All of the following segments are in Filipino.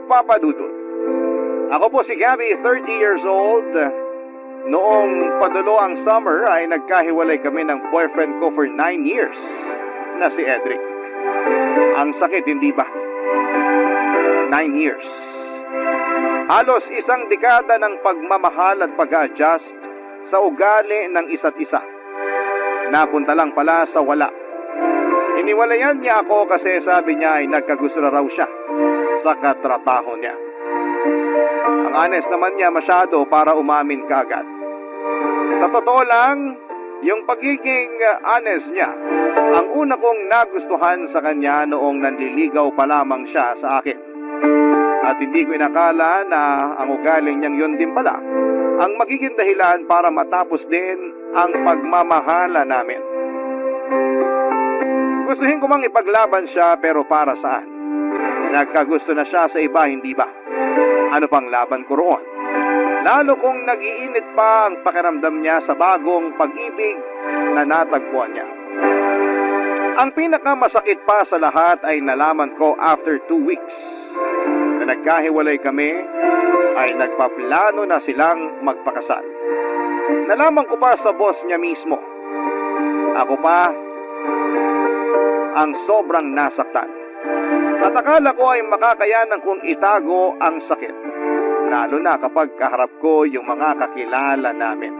magpapadudot. Ako po si Gabby, 30 years old. Noong padulo ang summer ay nagkahiwalay kami ng boyfriend ko for 9 years na si Edric. Ang sakit, hindi ba? 9 years. Halos isang dekada ng pagmamahal at pag-adjust sa ugali ng isa't isa. Napunta lang pala sa wala. Iniwalayan niya ako kasi sabi niya ay nagkagusto na raw siya sa katrabaho niya. Ang honest naman niya masyado para umamin kaagad. Sa totoo lang, yung pagiging honest niya, ang una kong nagustuhan sa kanya noong nanliligaw pa lamang siya sa akin. At hindi ko inakala na ang ugaling niyang yun din pala ang magiging dahilan para matapos din ang pagmamahala namin. Gustuhin ko mang ipaglaban siya pero para saan? Nagkagusto na siya sa iba, hindi ba? Ano pang laban ko roon? Lalo kung nag-iinit pa ang pakiramdam niya sa bagong pag-ibig na natagpuan niya. Ang pinakamasakit pa sa lahat ay nalaman ko after 2 weeks na nagkahiwalay kami ay nagpaplano na silang magpakasal. Nalaman ko pa sa boss niya mismo. Ako pa ang sobrang nasaktan. At akala ko ay makakayanan kong itago ang sakit. Lalo na kapag kaharap ko yung mga kakilala namin.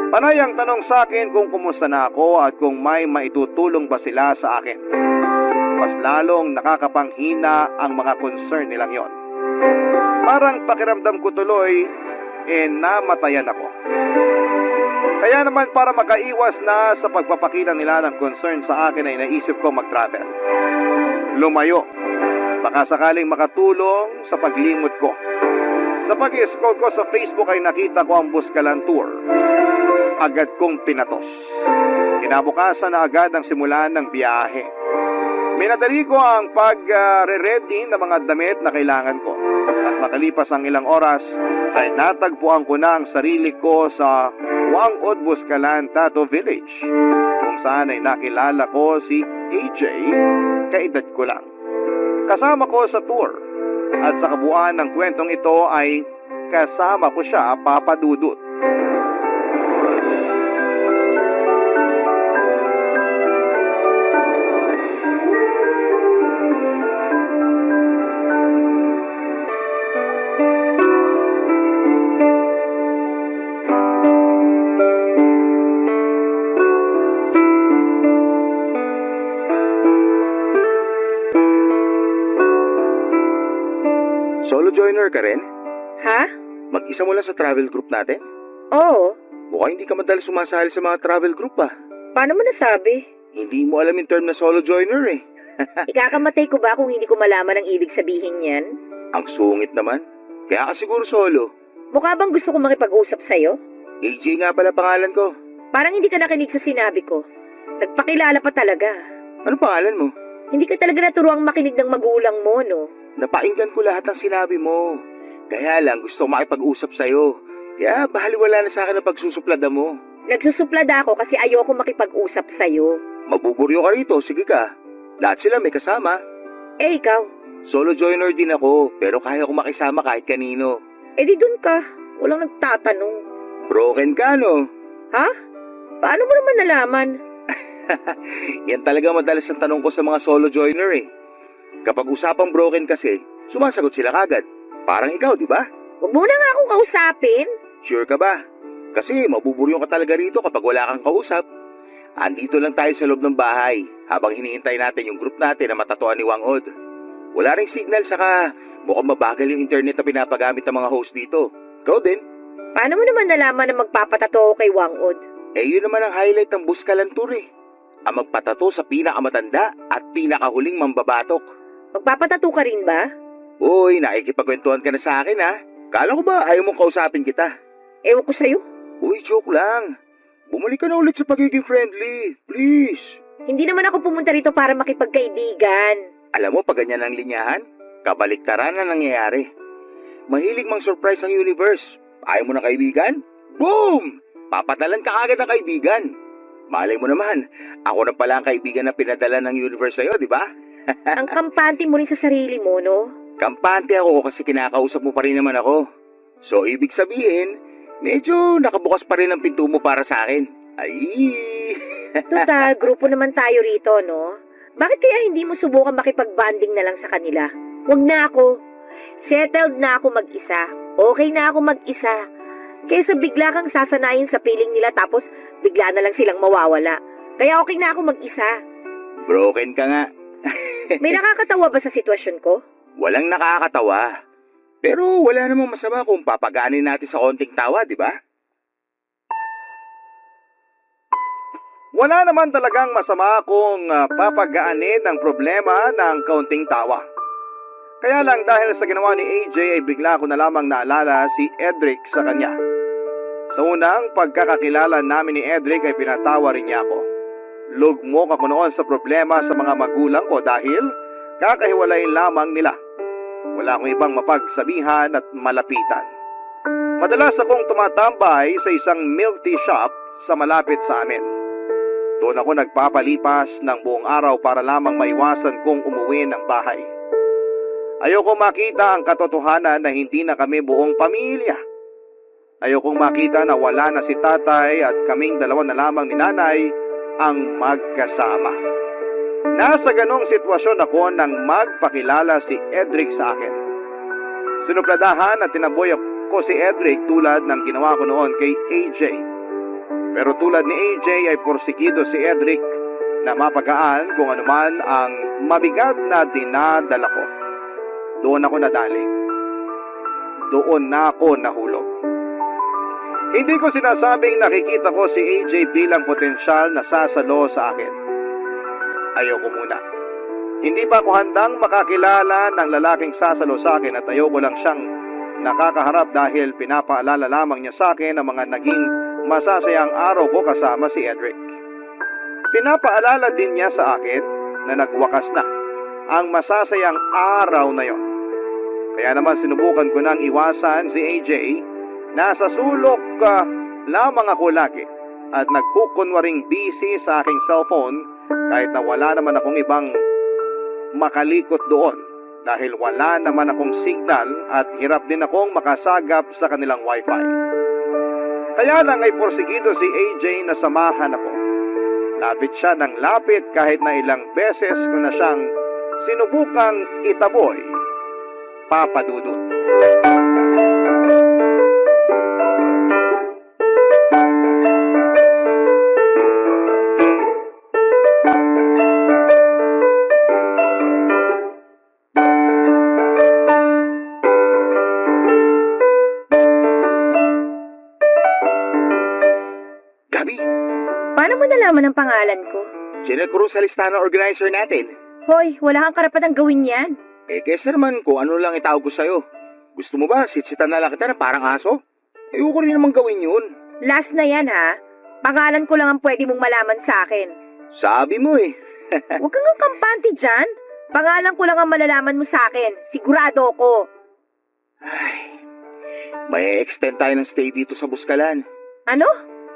Panay ang tanong sa akin kung kumusta na ako at kung may maitutulong ba sila sa akin. Mas lalong nakakapanghina ang mga concern nilang yon. Parang pakiramdam ko tuloy, namatayan ako. Kaya naman para makaiwas na sa pagpapakita nila ng concern sa akin ay naisip ko mag-travel. Lumayo. Baka sakaling makatulong sa paglimot ko. Sa pag-scroll ko sa Facebook ay nakita ko ang Buscalan Tour. Agad kong pinatos. Kinabukasan na agad ang simulan ng biyahe. Minadali ko ang pag-ready ng mga damit na kailangan ko. At makalipas ang ilang oras ay natagpuan ko na ang sarili ko sa Wangod Buscalan Tattoo Village, kung saan ay nakilala ko si AJ, kaedad ko lang. Kasama ko sa tour. At sa kabuuan ng kwentong ito ay kasama ko siya, Papa Dudut. Solo joiner ka rin? Ha? Mag-isa mo lang sa travel group natin? Oo. Mukhang hindi ka madalas sumasali sa mga travel group ah. Paano mo nasabi? Hindi mo alam yung term na solo joiner eh. Ikakamatay ko ba kung hindi ko malaman ang ibig sabihin yan? Ang sungit naman. Kaya ka siguro solo. Mukha bang gusto kong makipag-usap sa'yo? AJ nga pala pangalan ko. Parang hindi ka nakinig sa sinabi ko. Nagpakilala pa talaga. Ano pangalan mo? Hindi ka talaga naturuang makinig ng magulang mo, no? Napakinggan ko lahat ng sinabi mo. Kaya lang gusto ko makipag-usap sa'yo. Kaya bahaliwala na sa akin ang pagsusuplada mo. Nagsusuplada ako kasi ayoko makipag-usap sa'yo. Mabuburyo ka rito, sige ka. Lahat sila may kasama. Eh, ikaw? Solo joiner din ako, pero kaya ko makisama kahit kanino. Eh, di dun ka. Walang nagtatanong. Broken ka, no? Ha? Paano mo naman nalaman? Yan talaga madalas ang tanong ko sa mga solo joiner eh. Kapag usapang broken kasi, sumasagot sila kagad. Parang ikaw, di ba? Huwag mo na nga akong kausapin. Sure ka ba? Kasi mabuburyong ka talaga rito kapag wala kang kausap. Andito lang tayo sa loob ng bahay habang hinihintay natin yung group natin na matatuan ni Wangod. Wala ring signal saka mukhang mabagal yung internet na pinapagamit ng mga host dito. Ikaw din. Paano mo naman nalaman na magpapatato ako kay Wangod? Eh yun naman ang highlight ng Buscalan Tour eh. Ang magpatato sa pinakamatanda at pinakahuling mambabatok. Magpapatato ka rin ba? Uy, nakikipagkwentuhan ka na sa akin ha. Kala ko ba ayaw mong kausapin kita? Ewan ko sa'yo. Uy, joke lang. Bumalik ka na ulit sa pagiging friendly. Please. Hindi naman ako pumunta rito para makipagkaibigan. Alam mo, pag ganyan ang linyahan, kabaliktaran na nangyayari. Mahilig mang surprise ang universe. Ayaw mo ng kaibigan? Boom! Papadalan ka agad ng kaibigan. Malay mo naman, ako na pala ang kaibigan na pinadala ng universe sa'yo, di ba? Ang kampante mo rin sa sarili mo, no? Kampante ako kasi kinakausap mo pa rin naman ako. So, ibig sabihin, medyo nakabukas pa rin ang pinto mo para sa akin. Ay! Total, grupo naman tayo rito, no? Bakit kaya hindi mo subukan makipag-banding na lang sa kanila? Huwag na ako. Settled na ako mag-isa. Okay na ako mag-isa. Kaysa bigla kang sasanayin sa piling nila tapos bigla na lang silang mawawala. Kaya okay na ako mag-isa. Broken ka nga. May nakakatawa ba sa sitwasyon ko? Walang nakakatawa. Pero wala namang masama kung papagaanin natin sa konting tawa, di ba? Wala naman talagang masama kung papagaanin ang problema ng kaunting tawa. Kaya lang dahil sa ginawa ni AJ ay bigla ko na lamang naalala si Edric sa kanya. Sa unang pagkakakilala namin ni Edric ay pinatawa rin niya ako. Lugmok ako noon sa problema sa mga magulang ko dahil kakahiwalay lamang nila. Wala akong ibang mapagsabihan at malapitan. Madalas akong tumatambay sa isang milk tea shop sa malapit sa amin. Doon ako nagpapalipas ng buong araw para lamang maiwasan kong umuwi ng bahay. Ayokong makita ang katotohanan na hindi na kami buong pamilya. Ayokong makita na wala na si tatay at kaming dalawa na lamang ni nanay ang magkasama. Nasa ganong sitwasyon ako nang magpakilala si Edric sa akin. Sinupladahan at tinaboy ko si Edric tulad ng ginawa ko noon kay AJ. Pero tulad ni AJ ay porsigido si Edric na mapagaan kung anuman ang mabigat na dinadala ko. Doon ako nadali. Doon na ako nahulog. Hindi ko sinasabing nakikita ko si AJ bilang potensyal na sasalo sa akin. Ayoko muna. Hindi pa ako handang makakilala ng lalaking sasalo sa akin at ayoko lang siyang nakakaharap dahil pinapaalala lamang niya sa akin ang mga naging masasayang araw ko kasama si Edric. Pinapaalala din niya sa akin na nagwakas na ang masasayang araw na yon. Kaya naman sinubukan ko nang iwasan si AJ. Nasa sulok lamang ako lagi at nagkukunwaring busy sa aking cellphone kahit na wala naman akong ibang makalikot doon dahil wala naman akong signal at hirap din akong makasagap sa kanilang wifi. Kaya lang ay porsigido si AJ na samahan ako. Lapit siya ng lapit kahit na ilang beses ko na siyang sinubukang itaboy. Papadudot. Gabi, Paano mo nalaman ang pangalan ko? chinek ko rin sa listahan ng organizer natin. Hoy, wala kang karapatang gawin yan. Kesa naman kung ano lang itawag ko sa'yo. Gusto mo ba sitsitan na lang kita na parang aso? Ayoko rin naman gawin yun. Last na yan, ha? Pangalan ko lang ang pwede mong malaman sa akin. Sabi mo eh. Huwag kang kampante dyan. Pangalan ko lang ang malalaman mo sa akin. Sigurado ako. Ay, may extend tayo ng stay dito sa Buskalan. Ano?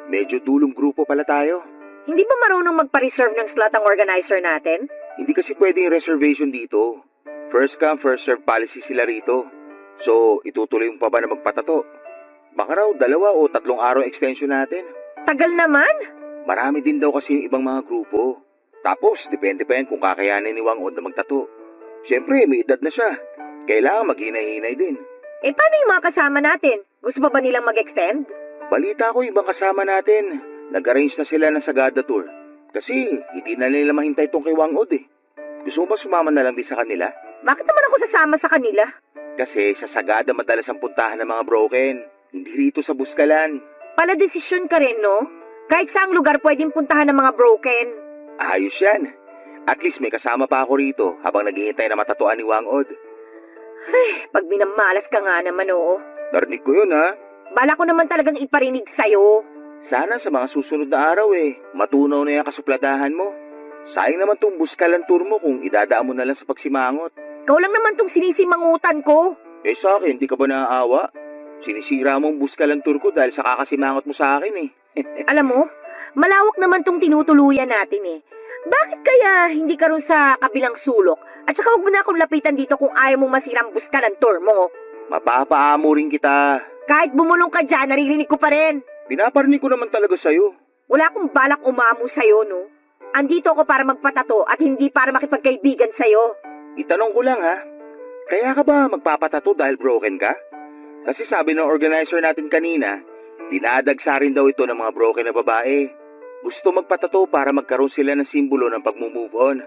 Medyo dulong grupo pala tayo. Hindi ba marunong magpa-reserve ng slot ang organizer natin? Hindi kasi pwedeng reservation dito. First come, first serve policy sila rito. So, itutuloy mo pa ba na magpatato? Baka raw 2 o 3 araw extension natin. Tagal naman. Marami din daw kasi yung ibang mga grupo. Tapos, depende pa yan kung kakayanin ni Wang Od na magtato. Siyempre, may edad na siya. Kailangan maghinay-hinay din. Paano yung mga kasama natin? Gusto pa ba nilang mag-extend? Balita ko ibang kasama natin. Nag-arrange na sila ng Sagada Tour. Kasi hindi na nila mahintay tong kay Wang Od eh. Gusto mo ba sumama na lang din sa kanila? Bakit naman ako sasama sa kanila? Kasi sa Sagada madalas ang puntahan ng mga broken. Hindi rito sa Buskalan. Pala desisyon ka rin, no? Kahit saang lugar pwedeng puntahan ng mga broken. Ayos yan. At least may kasama pa ako rito habang naghihintay na matatuan ni Wang Od. Ay, pag minamalas ka nga naman, oo. Narinig ko yun ha. Bala ko naman talagang iparinig sa'yo. Sana sa mga susunod na araw matunaw na yung kasupladahan mo. Sayang naman tong Buskalan tour mo kung idadaan mo na lang sa pagsimangot. Ikaw lang naman tong sinisimangutan ko. Sa akin, di ka ba naaawa? Sinisira mo ang Buskalan tour ko dahil sa kakasimangot mo sa akin Alam mo, malawak naman tong tinutuluyan natin . Bakit kaya hindi ka rin sa kabilang sulok? At saka huwag mo na akong lapitan dito kung ayaw mong masirang buska ng tour mo. Mapapaamo rin kita. Kahit bumulong ka dyan, naririnig ko pa rin. Pinaparinig ko naman talaga sa'yo. Wala akong balak umamo sa'yo, no? Andito ako para magpatato at hindi para makipagkaibigan sa'yo. Itanong ko lang ha, kaya ka ba magpapatato dahil broken ka? Kasi sabi ng organizer natin kanina, dinadagsa rin daw ito ng mga broken na babae. Gusto magpatato para magkaroon sila ng simbolo ng pag-move on.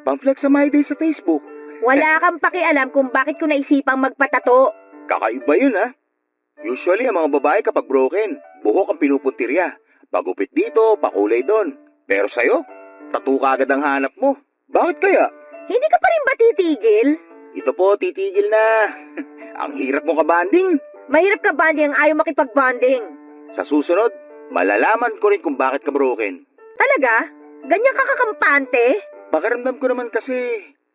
Pang-flex sa My Day sa Facebook. Wala kang pakialam kung bakit ko naisipang magpatato. Kakaiba yun ha. Usually ang mga babae kapag broken, buhok ang pinupuntirya. Pagupit dito, pakulay doon. Pero sa'yo, tattoo ka agad ang hanap mo. Bakit kaya? Hindi ka pa rin ba titigil? Ito po, titigil na. Ang hirap mo kabanding. Mahirap ka banding ang ayaw makipag-bonding. Sa susunod, malalaman ko rin kung bakit ka broken. Talaga? Ganyan ka kakampante? Pakiramdam ko naman kasi,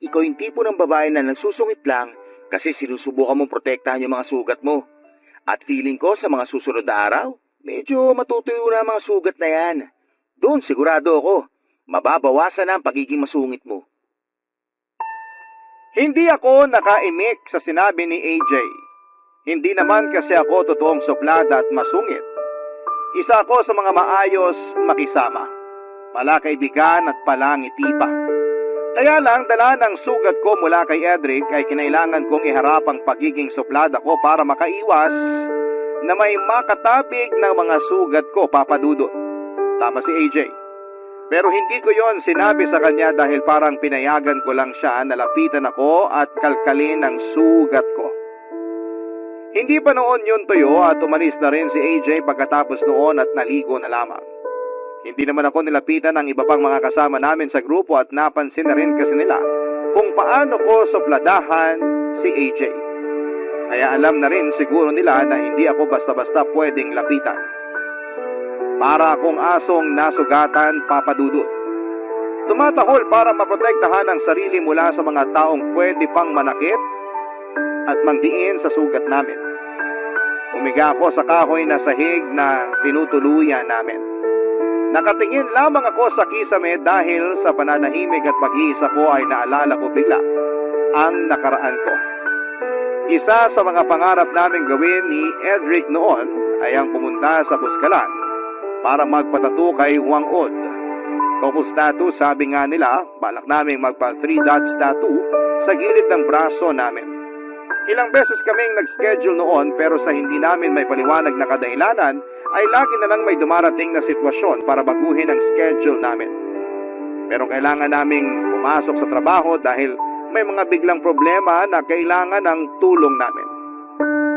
ikaw yung tipo ng babae na nagsusungit lang kasi sinusubukan mong protektahan yung mga sugat mo. At feeling ko sa mga susunod na araw, medyo matutuyo na ang mga sugat na yan. Doon sigurado ako, mababawasan na ang pagiging masungit mo. Hindi ako nakaimik sa sinabi ni AJ. Hindi naman kasi ako totoong suplada at masungit. Isa ako sa mga maayos makisama. Palakaibigan at palangiti pa. Kaya lang dala ng sugat ko mula kay Edric ay kinailangan kong iharap ang pagiging suplada ko para makaiwas na may makatabig ng mga sugat ko, Papa Dudut. Tama si AJ. Pero hindi ko yon sinabi sa kanya dahil parang pinayagan ko lang siya na lapitan ako at kalkalin ang sugat ko. Hindi pa noon yun tuyo at umalis na rin si AJ pagkatapos noon at naligo na lamang. Hindi naman ako nilapitan ng iba pang mga kasama namin sa grupo at napansin na rin kasi nila kung paano ko supladahan si AJ. Kaya alam na rin siguro nila na hindi ako basta-basta pwedeng lapitan. Para akong asong nasugatan, Papa Dudut. Tumatahol para maprotektahan ang sarili mula sa mga taong pwede pang manakit at mangdiin sa sugat namin. Umiga ako sa kahoy na sahig na tinutuluyan namin. Nakatingin lamang ako sa kisame dahil sa pananahimik at pag-iisa ko ay naalala ko bigla ang nakaraan ko. Isa sa mga pangarap namin gawin ni Edric noon ay ang pumunta sa Buskalan para magpatato kay Wang Od. Couples tattoo, sabi nga nila, balak namin magpa 3 dots tattoo sa gilid ng braso namin. Ilang beses kaming nag-schedule noon pero sa hindi namin may paliwanag na kadahilanan ay lagi na lang may dumarating na sitwasyon para baguhin ang schedule namin. Pero kailangan naming pumasok sa trabaho dahil may mga biglang problema na kailangan ng tulong namin.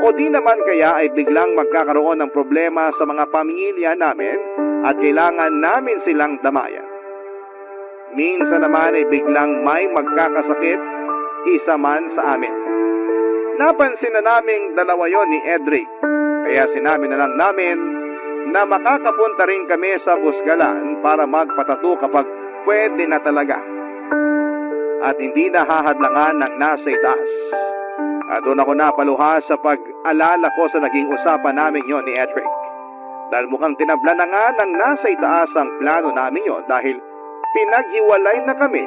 O di naman kaya ay biglang magkakaroon ng problema sa mga pamilya namin at kailangan namin silang damayan. Minsan naman ay biglang may magkakasakit, isa man sa amin. Napansin na naming dalawa yon ni Edric, kaya sinabi na lang namin na makakapunta rin kami sa Buskalan para magpatato kapag pwede na talaga. At hindi nahahadlangan ng nasa itaas. At doon ako napaluha sa pag-alala ko sa naging usapan namin yon ni Edric. Dahil mukhang tinabla na nga ng nasa itaas ang plano namin yon dahil pinaghiwalay na kami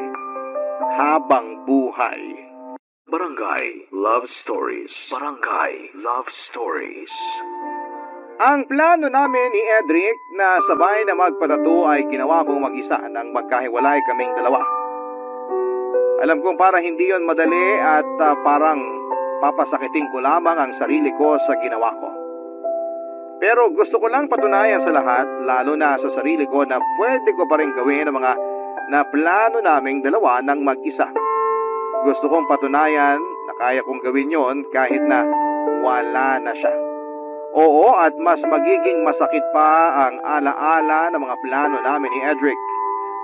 habang buhay. Barangay Love Stories. Barangay Love Stories. Ang plano namin ni Edric na sabay na magpatato ay ginawa kong mag-isa nang magkahiwalay kaming dalawa. Alam kong para hindi yon madali at parang papasakitin ko lamang ang sarili ko sa ginawa ko. Pero gusto ko lang patunayan sa lahat, lalo na sa sarili ko, na pwede ko pa rin gawin ang mga naplano naming dalawa ng mag-isa. Gusto kong patunayan na kaya kong gawin yon kahit na wala na siya. Oo, at mas magiging masakit pa ang alaala ng mga plano namin ni Edric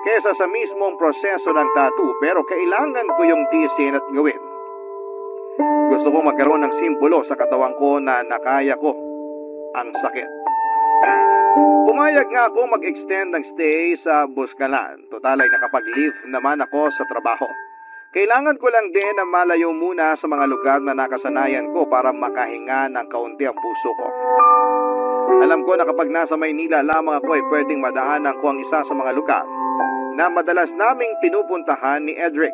kesa sa mismong proseso ng tattoo, pero kailangan ko yung tiisin at gawin. Gusto kong magkaroon ng simbolo sa katawan ko na nakaya ko ang sakit. Pumayag nga ako mag-extend ng stay sa Buskalan. Total ay nakapag-leave naman ako sa trabaho. Kailangan ko lang din na malayo muna sa mga lugar na nakasanayan ko para makahinga ng kaunti ang puso ko. Alam ko na kapag nasa Maynila lamang ako ay pwedeng madaanan ko ang isa sa mga lugar na madalas naming pinupuntahan ni Edric.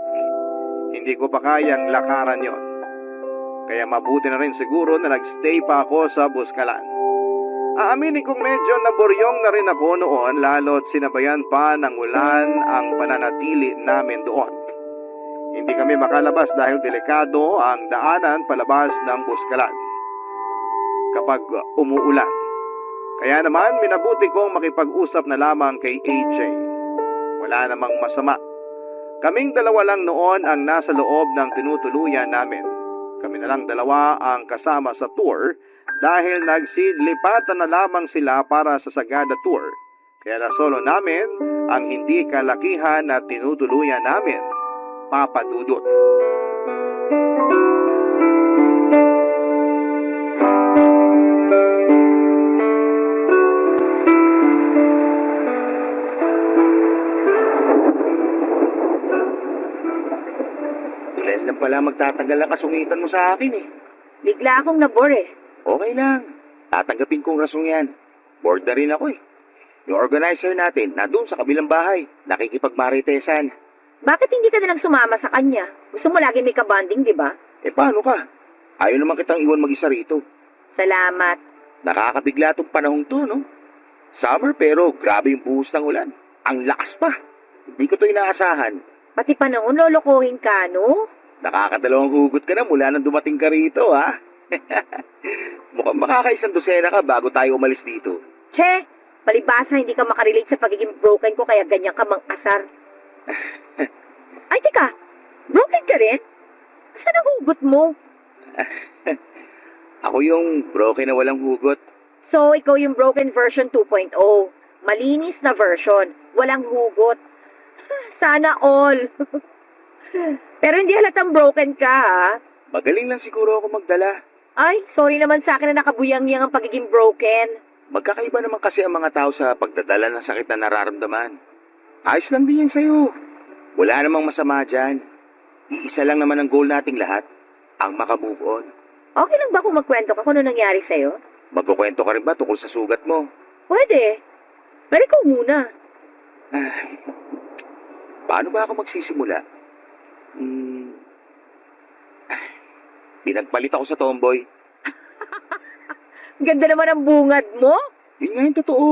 Hindi ko pa kayang lakaran yon. Kaya mabuti na rin siguro na nagstay pa ako sa Buskalan. Aaminin kong medyo naburyong na rin ako noon lalo't sinabayan pa ng ulan ang pananatili namin doon. Hindi kami makalabas dahil delikado ang daanan palabas ng Buskalan kapag umuulan. Kaya naman minabuti kong makipag-usap na lamang kay AJ. Wala namang masama. Kaming dalawa lang noon ang nasa loob ng tinutuluyan namin. Kami na lang dalawa ang kasama sa tour dahil nagsilipatan na lamang sila para sa Sagada Tour. Kaya na solo namin ang hindi kalakihan na tinutuluyan namin, Papa Dudut. Ilan lang pala magtatagal ang kasungitan mo sa akin eh. Bigla akong nabore eh. Okay lang. Tatanggapin kong rasong yan. Bored na rin ako eh. Yung organizer natin, nandun sa kabilang bahay. Nakikipagmaritesan. Bakit hindi ka na lang sumama sa kanya? Gusto mo lagi may kabanding, di ba? Eh paano ka? Ayaw naman kitang iwan mag-isa rito. Salamat. Nakakabigla tong panahong to, no? Summer pero grabe yung buhos ng ulan. Ang lakas pa. Hindi ko to inaasahan. Pati panahon lolokohin ka, no? Nakakadalawang hugot ka na mula nang dumating ka rito, ha? Mukhang makakaisang dosena ka bago tayo umalis dito. Che, palibasa hindi ka makarelate sa pagiging broken ko kaya ganyan ka mang-asar. Ay, teka. Broken ka rin? Saan ang hugot mo? Ako yung broken na walang hugot. So, ikaw yung broken version 2.0. Malinis na version. Walang hugot. Sana all. Pero hindi halatang broken ka, ha? Magaling lang siguro ako magdala. Ay, sorry naman sa akin na nakabuyang-yang ang pagiging broken. Magkakaiba naman kasi ang mga tao sa pagdadala ng sakit na nararamdaman. Ayos lang din yan sa'yo. Wala namang masama dyan. Iisa lang naman ang goal nating lahat, ang makamove on. Okay lang ba kung magkwento ka kung ano nangyari sa'yo? Magkukwento ka rin ba tungkol sa sugat mo? Pwede. Pero ikaw muna. Paano ba ako magsisimula? Pinagpalit ako sa tomboy. Ganda naman ang bungad mo. Yun nga yung totoo.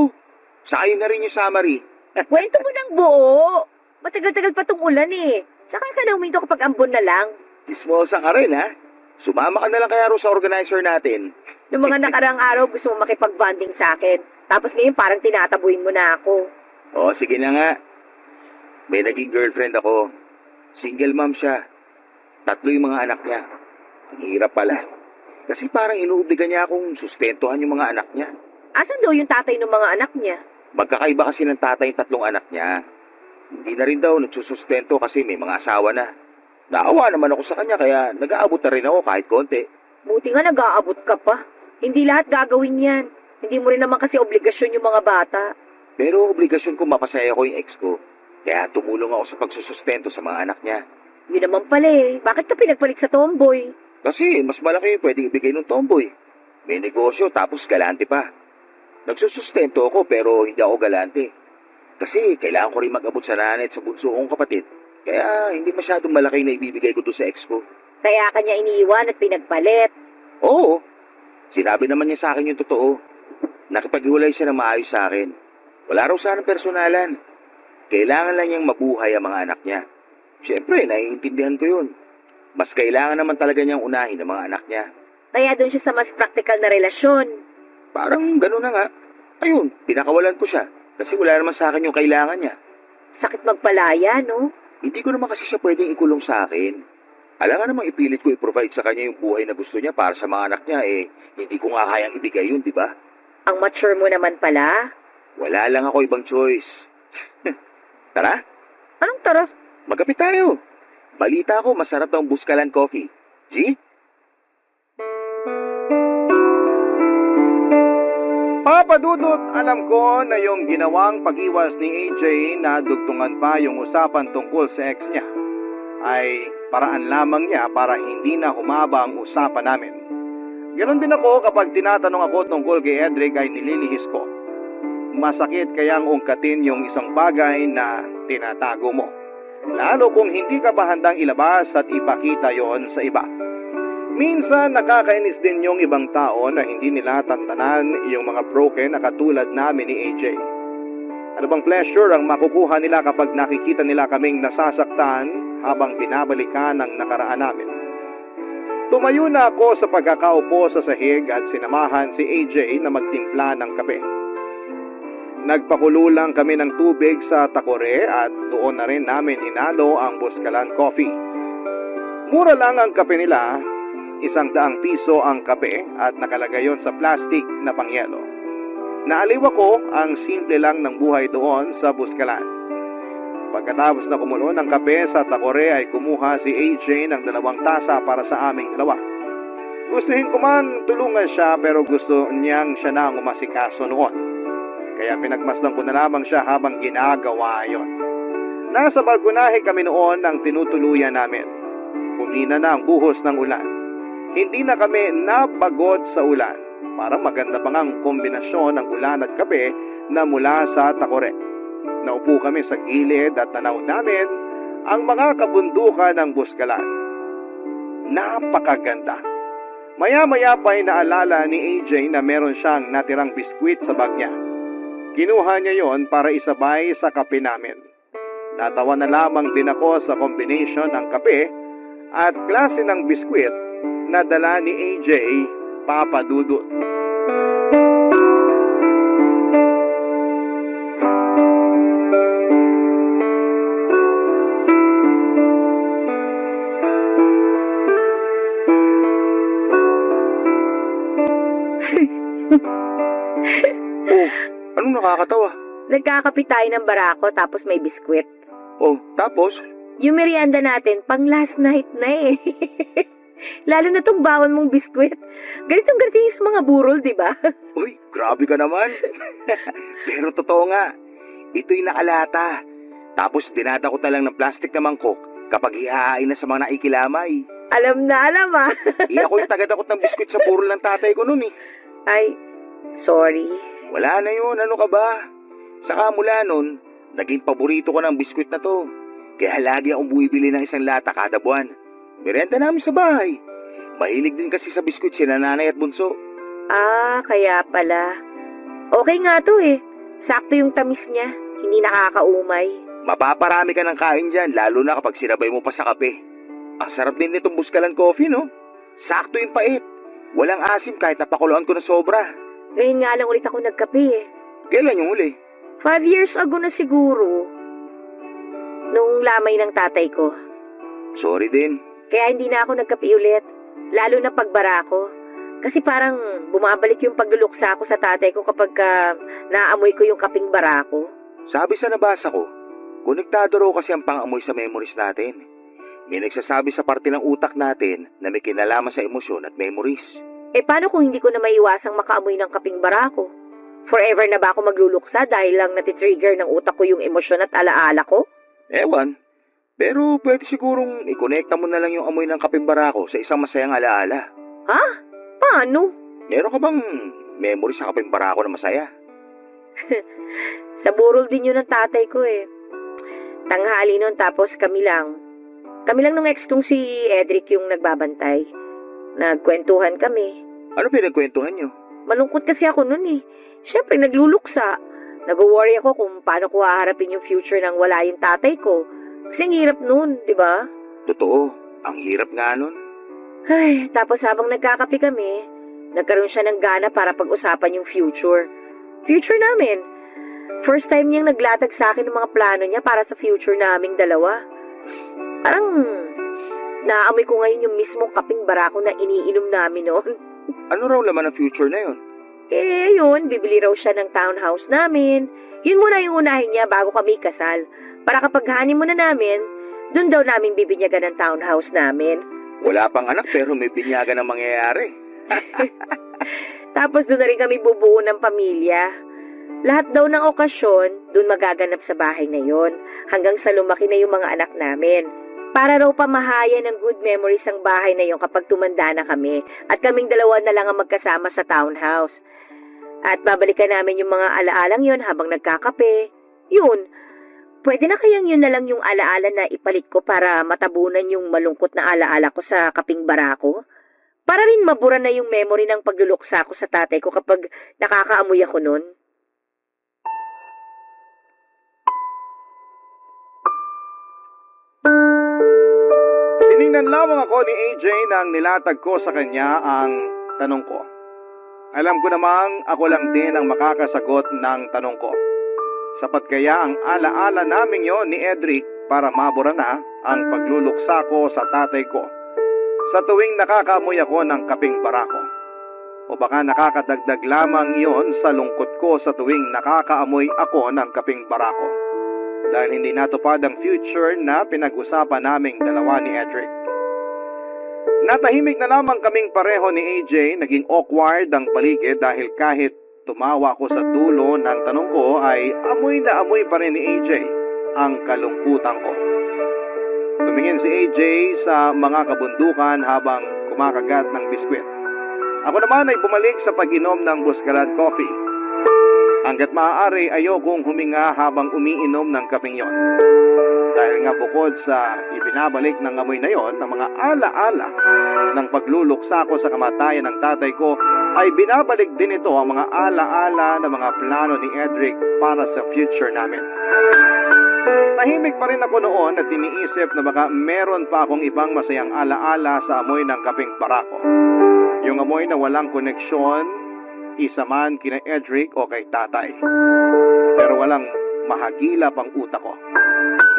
Saka yun na rin yung summary. Kwento mo ng buo. Matagal-tagal pa tong ulan eh. Tsaka ka na huminto kapag ambon na lang. Chismosa ka rin, ha? Sumama ka na lang kaya ro sa organizer natin. Noong mga nakarang araw gusto mo makipag-bonding sa akin. Tapos ngayon parang tinatabuhin mo na ako. O, sige na nga. May naging girlfriend ako. Single mom siya. 3 yung mga anak niya. Ang hirap pala. Kasi parang inuobliga niya akong sustentuhan yung mga anak niya. Asan daw yung tatay ng mga anak niya? Magkakaiba kasi ng tatay yung 3 anak niya. Hindi na rin daw nagsusustento kasi may mga asawa na. Naawa naman ako sa kanya kaya nag-aabot na rin ako kahit konti. Buti nga nag-aabot ka pa. Hindi lahat gagawin yan. Hindi mo rin naman kasi obligasyon yung mga bata. Pero obligasyon ko mapasaya ko yung ex ko. Kaya tumulong ako sa pagsusustento sa mga anak niya. Yun naman pala eh. Bakit ka pinagpalit sa tomboy? Kasi mas malaki yung pwedeng ibigay ng tomboy. May negosyo tapos galante pa. Nagsusustento ako pero hindi ako galante. Kasi kailangan ko rin mag-abot sa nanay at sa bunso kong kapatid. Kaya hindi masyadong malaki na ibibigay ko doon sa ex ko. Kaya kanya iniiwan at pinagpalit. Oo. Sinabi naman niya sa akin yung totoo. Nakipag-iwalay siya na maayos sa akin. Wala raw sanang personalan. Kailangan lang niyang mabuhay ang mga anak niya. Siyempre, naiintindihan ko yun. Mas kailangan naman talaga niyang unahin ang mga anak niya. Kaya doon siya sa mas practical na relasyon. Parang gano'n na nga. Ayun, pinakawalan ko siya. Kasi wala naman sa akin yung kailangan niya. Sakit magpalaya, no? Hindi ko naman kasi siya pwedeng ikulong sa akin. Alam nga namang ipilit ko i-provide sa kanya yung buhay na gusto niya para sa mga anak niya hindi ko nga kayang ibigay yun, di ba? Ang mature mo naman pala. Wala lang ako ibang choice. Tara, Anong tara? magkapit tayo. Balita ko, masarap daw ang Buskalan Coffee. G? Papa Dudut, alam ko na yung ginawang pag-iwas ni AJ na dugtungan pa yung usapan tungkol sa ex niya ay paraan lamang niya para hindi na humaba ang usapan namin. Ganon din ako kapag tinatanong ako tungkol kay Edric ay nililihis ko. Masakit kayang ungkatin yung isang bagay na tinatago mo. Lalo kung hindi ka pa handang ilabas at ipakita yon sa iba. Minsan nakakainis din yung ibang tao na hindi nila tantanan yung mga broken na katulad namin ni AJ. Ano bang pleasure ang makukuha nila kapag nakikita nila kaming nasasaktan habang binabalikan ang nakaraan namin? Tumayo na ako sa pagkakaupo sa sahig at sinamahan si AJ na magtimpla ng kape. Nagpakulo lang kami ng tubig sa takore at doon na rin namin hinalo ang Buscalan coffee. Mura lang ang kape nila, 100 piso ang kape at nakalagay yon sa plastic na pangyelo. Naaliw ako ang simple lang ng buhay doon sa Buscalan. Pagkatapos na kumulo ng kape sa takore ay kumuha si AJ ng 2 tasa para sa aming dalawa. Gustuhin ko man tulungan siya pero gusto niyang siya na ang umasikaso noon. Kaya pinagmasdan ko na lamang siya habang ginagawa yon. Nasa balkonahe kami noon ang tinutuluyan namin. Humina na ang buhos ng ulan. Hindi na kami nabagot sa ulan. Parang maganda pa ngang kombinasyon ng ulan at kape na mula sa takore. Naupo kami sa gilid at tanaw namin ang mga kabundukan ng Buscalan. Napakaganda. Maya-maya pa ay naalala ni AJ na meron siyang natirang biskwit sa bag niya. Kinuha niya yon para isabay sa kape namin. Natawa na lamang din ako sa combination ng kape at klase ng biskwit na dala ni AJ, Papa Dudut. Oh, anong nakakatawa? Nagkakape tayo ng barako tapos may biskwit. Oh, tapos? Yung merienda natin, pang last night na eh. Lalo na tong bawon mong biskwit. Ganitong ganito yung sa mga burol, di ba? Uy, grabe ka naman. Pero totoo nga, ito'y nakalata. Tapos dinadakot na lang ng plastic na mangkok kapag hihahain na sa mga naikilamay. Alam na alam ah. Ako yung tagadakot ng biskwit sa burol ng tatay ko noon eh. Ay, sorry. Wala na yun, ano ka ba? Saka mula nun, naging paborito ko ng biskwit na to. Kaya lagi akong bumibili ng 1 lata kada buwan. Merenda namin sa bahay. Mahilig din kasi sa biskwit si nanay at bunso. Ah, kaya pala. Okay nga to eh. Sakto yung tamis niya. Hindi nakakaumay. Mapaparami ka ng kain dyan, lalo na kapag sinabay mo pa sa kape. Ang sarap din nitong Buscalan coffee, no? Sakto yung pait. Walang asim kahit napakuluan ko na sobra. Ngayon nga lang ulit ako nagkape eh. Kailan yung huli? 5 years ago na siguro. Nung lamay ng tatay ko. Sorry din. Kaya hindi na ako nagkape ulit. Lalo na pagbara ko. Kasi parang bumabalik yung pagluluksa ko sa tatay ko kapag naamoy ko yung kaping bara ko. Sabi sa nabasa ko, konektado raw kasi ang pang-amoy sa memories natin. May nagsasabi sa parte ng utak natin na may kinalaman sa emosyon at memories. Eh paano kung hindi ko na maiwasang makaamoy ng kaping bara ko? Forever na ba ako magluluksa dahil lang natitrigger ng utak ko yung emosyon at alaala ko? Ewan. Pero pwede sigurong ikonekta mo na lang yung amoy ng kaping barako sa isang masayang alaala. Ha? Paano? Meron ka bang memory sa kaping barako na masaya? Sa burol din yun ng tatay ko eh. Tanghali nun tapos kami lang. Kami lang nung ex kong si Edric yung nagbabantay. Nagkwentuhan kami. Ano pinagkwentuhan nyo? Malungkot kasi ako nun eh. Siyempre nagluluksa. Nag-worry ako kung paano ko haharapin yung future nang wala yung tatay ko. Kasi ang hirap nun, di ba? Totoo, ang hirap nga nun. Ay, tapos habang nagkakape kami, nagkaroon siya ng gana para pag-usapan yung future. Future namin. First time niyang naglatag sa akin ng mga plano niya para sa future naming dalawa. Parang naamoy ko ngayon yung mismong kaping barako na iniinom namin noon. Ano raw laman ang future na yun? Eh, yun, bibili raw siya ng townhouse namin. Yun muna yung unahin niya bago kami kasal. Para kapag honeymoon na namin, dun daw namin bibinyagan ng townhouse namin. Wala pang anak pero may binyagan na mangyayari. Tapos dun na rin kami bubuo ng pamilya. Lahat daw ng okasyon, dun magaganap sa bahay na yon, hanggang sa lumaki na yung mga anak namin. Para raw pamahayan ng good memories ang bahay na yon kapag tumanda na kami at kaming dalawa na lang ang magkasama sa townhouse. At babalikan namin yung mga alaalang yon habang nagkakape. Yun. Pwede na kayang yun na lang yung alaala na ipalit ko para matabunan yung malungkot na alaala ko sa kaping barako? Para rin mabura na yung memory ng pagluluksa ko sa tatay ko kapag nakakaamoy ako nun? Tiningnan lamang ako ni AJ nang nilatag ko sa kanya ang tanong ko. Alam ko namang ako lang din ang makakasagot ng tanong ko. Sapat kaya ang alaala naming yon ni Edric para mabura na ang pagluluksa ko sa tatay ko sa tuwing nakakaamoy ako ng kaping barako? O baka nakakadagdag lamang yon sa lungkot ko sa tuwing nakakaamoy ako ng kaping barako? Dahil hindi natupad ang future na pinag-usapan naming dalawa ni Edric. Natahimik na lamang kaming pareho ni AJ, naging awkward ang paligid dahil kahit tumawa ko sa dulo ng tanong ko ay amoy na amoy pa rin ni AJ ang kalungkutan ko. Tumingin si AJ sa mga kabundukan habang kumakagat ng biskwit. Ako naman ay bumalik sa pag-inom ng Buscalan coffee. Hanggat maaari ayokong huminga habang umiinom ng kaping yon. Dahil nga bukod sa ibinabalik ng amoy na yon ng mga alaala ng pagluluksa ko sa kamatayan ng tatay ko, ay binabalik din ito ang mga alaala ng mga plano ni Edric para sa future namin. Tahimik pa rin ako noon at iniisip na baka meron pa akong ibang masayang alaala sa amoy ng kaping barako. Yung amoy na walang koneksyon, isa man kina Edric o kay tatay. Pero walang mahagilap ang utak ko.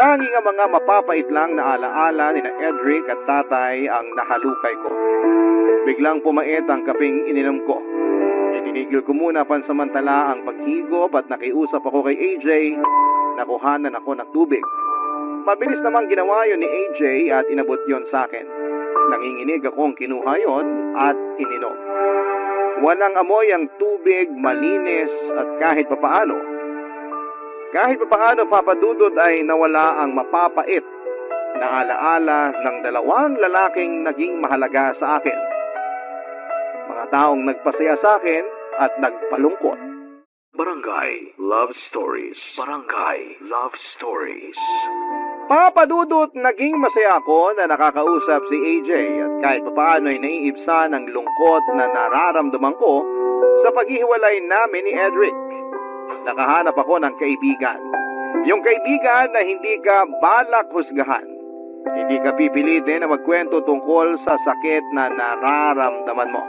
Tanging ang mga mapapait lang na alaala ni Edric at tatay ang nahalukay ko. Biglang pumait ang kaping ininom ko. Itinigil ko muna pansamantala ang paghigop at nakiusap ako kay AJ. Nakuhanan ako ng tubig. Mabilis namang ginawa yon ni AJ at inabot yon sa akin. Nanginginig akong kinuha yon at ininom. Walang amoy ang tubig, malinis at kahit papaano papadudod ay nawala ang mapapait na alaala ng dalawang lalaking naging mahalaga sa akin. Mga taong nagpasaya sa akin at nagpalungkot. Barangay Love Stories. Barangay Love Stories. Papadudot, naging masaya ako na nakakausap si AJ at kahit papaano ay naiibsan ang lungkot na nararamdaman ko sa paghihiwalay namin ni Edric. Nakahanap ako ng kaibigan. Yung kaibigan na hindi ka balak husgahan. Hindi ka pipilitin na magkwento tungkol sa sakit na nararamdaman mo.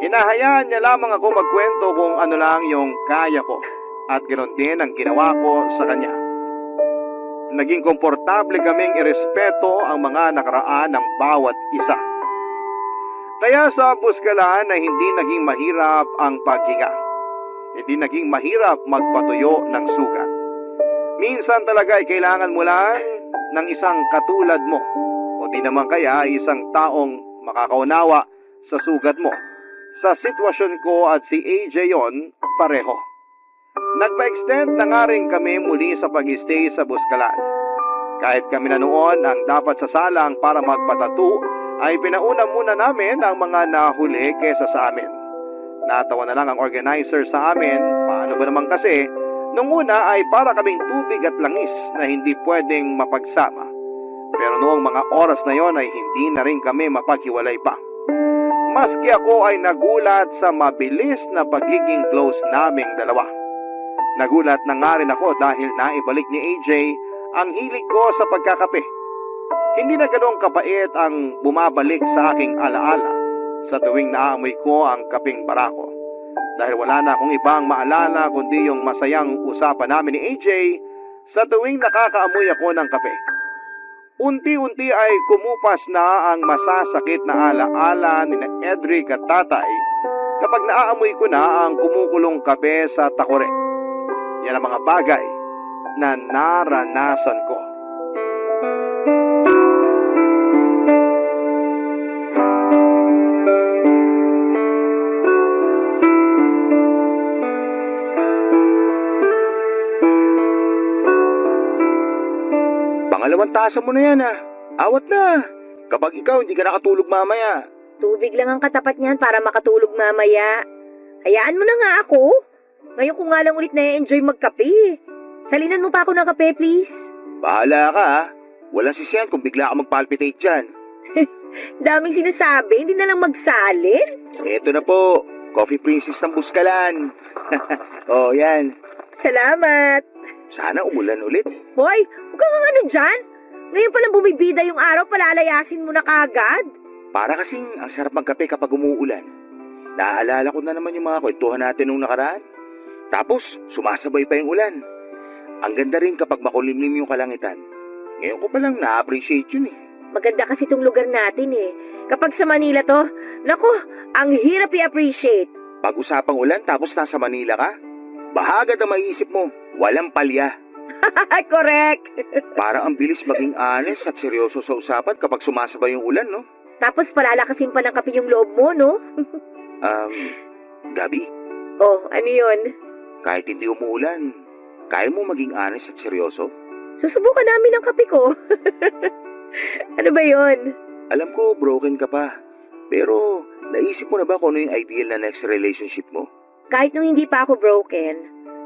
Hinahayaan niya lamang ako magkwento kung ano lang yung kaya ko at ganoon din ang ginawa ko sa kanya. Naging komportable kaming irespeto ang mga nakaraan ng bawat isa. Kaya sa Buscalan ay hindi naging mahirap ang paghinga. Hindi naging mahirap magpatuyo ng sugat. Minsan talaga ay kailangan mo lang ng isang katulad mo o di naman kaya isang taong makakaunawa sa sugat mo. Sa sitwasyon ko at si AJ yon, pareho. Nagpa-extend na nga rin kami muli sa pag-stay sa Buscalan. Kahit kami na noon ang dapat sasalang para magpatattoo, ay pinauna muna namin ang mga nahuli kesa sa amin. Natawa na lang ang organizer sa amin, paano ba naman kasi, nung una ay para kaming tubig at langis na hindi pwedeng mapagsama. Pero noong mga oras na yon ay hindi na rin kami mapaghiwalay pa. Maski ako ay nagulat sa mabilis na pagiging close naming dalawa. Nagulat na nga rin ako dahil naibalik ni AJ ang hilig ko sa pagkakape. Hindi na ganoong kapait ang bumabalik sa aking alaala sa tuwing naamoy ko ang kaping barako. Dahil wala na akong ibang maalala kundi yung masayang usapan namin ni AJ sa tuwing nakakaamoy ako ng kape. Unti-unti ay kumupas na ang masasakit na alaala ni Edric at tatay kapag naaamoy ko na ang kumukulong kape sa takore. Yan ang mga bagay na naranasan ko. Pangalawang tasa mo na yan Awat na. Kapag ikaw hindi ka nakatulog mamaya. Tubig lang ang katapat niyan para makatulog mamaya. Hayaan mo na nga ako. Ngayon ko nga lang ulit na-enjoy magkape. Salinan mo pa ako ng kape, please. Bahala ka ha. Walang sisiyan kung bigla ka magpalpitate dyan. Daming sinasabi, hindi na lang magsalin. Eto na po, Coffee Princess ng Buskalan. Oh, yan. Salamat. Sana umulan ulit. Hoy, huwag kang ano dyan. Ngayon palang bumibida yung araw, palalayasin mo na kagad. Para kasing ang sarap magkape kapag umuulan. Naaalala ko na naman yung mga kwentuhan natin nung nakaraan. Tapos, sumasabay pa yung ulan. Ang ganda rin kapag makulimlim yung kalangitan. Ngayon ko palang na-appreciate yun eh. Maganda kasi itong lugar natin eh. Kapag sa Manila to, naku, ang hirap i-appreciate. Pag-usapang ulan tapos nasa Manila ka, bahagad ang maiisip mo, walang palya. Correct. Para ang bilis maging honest at seryoso sa usapan kapag sumasabay yung ulan, no? Tapos palalakasin pa ng kape yung loob mo, no? Gabi, Oh, ano yun? kahit hindi umuulan, kaya mo maging honest at seryoso? Susubukan namin ang kape ko. Ano ba yun? Alam ko, broken ka pa. Pero, naisip mo na ba kung ano yung ideal na next relationship mo? Kahit nung hindi pa ako broken,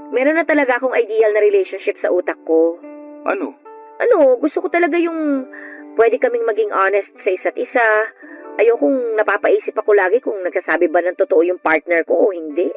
meron na talaga akong ideal na relationship sa utak ko. Ano? Ano, gusto ko talaga yung pwede kaming maging honest sa isa't isa. Ayokong napapaisip ako lagi kung nagsasabi ba ng totoo yung partner ko o hindi.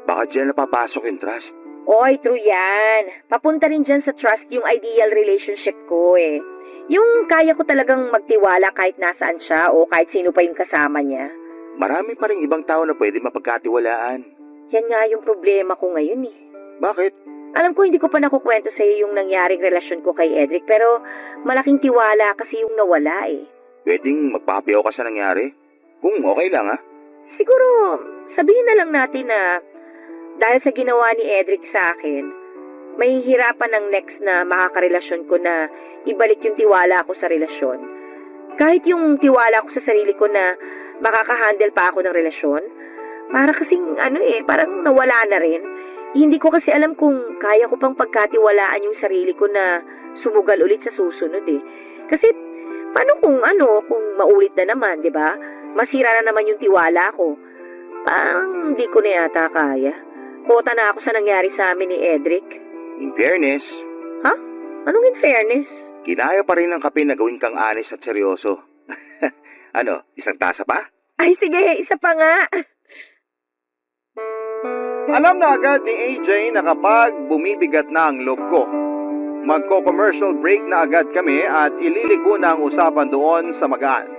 Baka dyan napapasok yung trust. Oy, true yan. Papunta rin dyan sa trust yung ideal relationship ko eh. Yung kaya ko talagang magtiwala kahit nasaan siya o kahit sino pa yung kasama niya. Marami pa rin ibang tao na pwede mapagkatiwalaan. Yan nga yung problema ko ngayon eh. Bakit? Alam ko hindi ko pa nakukwento sa iyo yung nangyaring relasyon ko kay Edric pero malaking tiwala kasi yung nawala eh. Pwedeng magpapayaw ka sa nangyari? Kung okay lang ha? Siguro sabihin na lang natin na dahil sa ginawa ni Edric sa akin, mahihirapan ng next na makakarelasyon ko na ibalik yung tiwala ko sa relasyon. Kahit yung tiwala ko sa sarili ko na makakahandle pa ako ng relasyon, para kasing parang nawala na rin. Hindi ko kasi alam kung kaya ko pang pagkatiwalaan yung sarili ko na sumugal ulit sa susunod eh. Kasi paano kung maulit na naman, di ba? Masira na naman yung tiwala ko. Parang hindi ko na yata kaya. Kota na ako sa nangyari sa amin ni Edric. In fairness, Ha? Anong in fairness? kinaya pa rin ng kape na gawin kang honest at seryoso. Ano, isang tasa pa? Ay sige, isa pa nga. Alam na agad ni AJ na kapag bumibigat na ang loob ko, magko-commercial break na agad kami at ililiko na ang usapan doon sa magaan.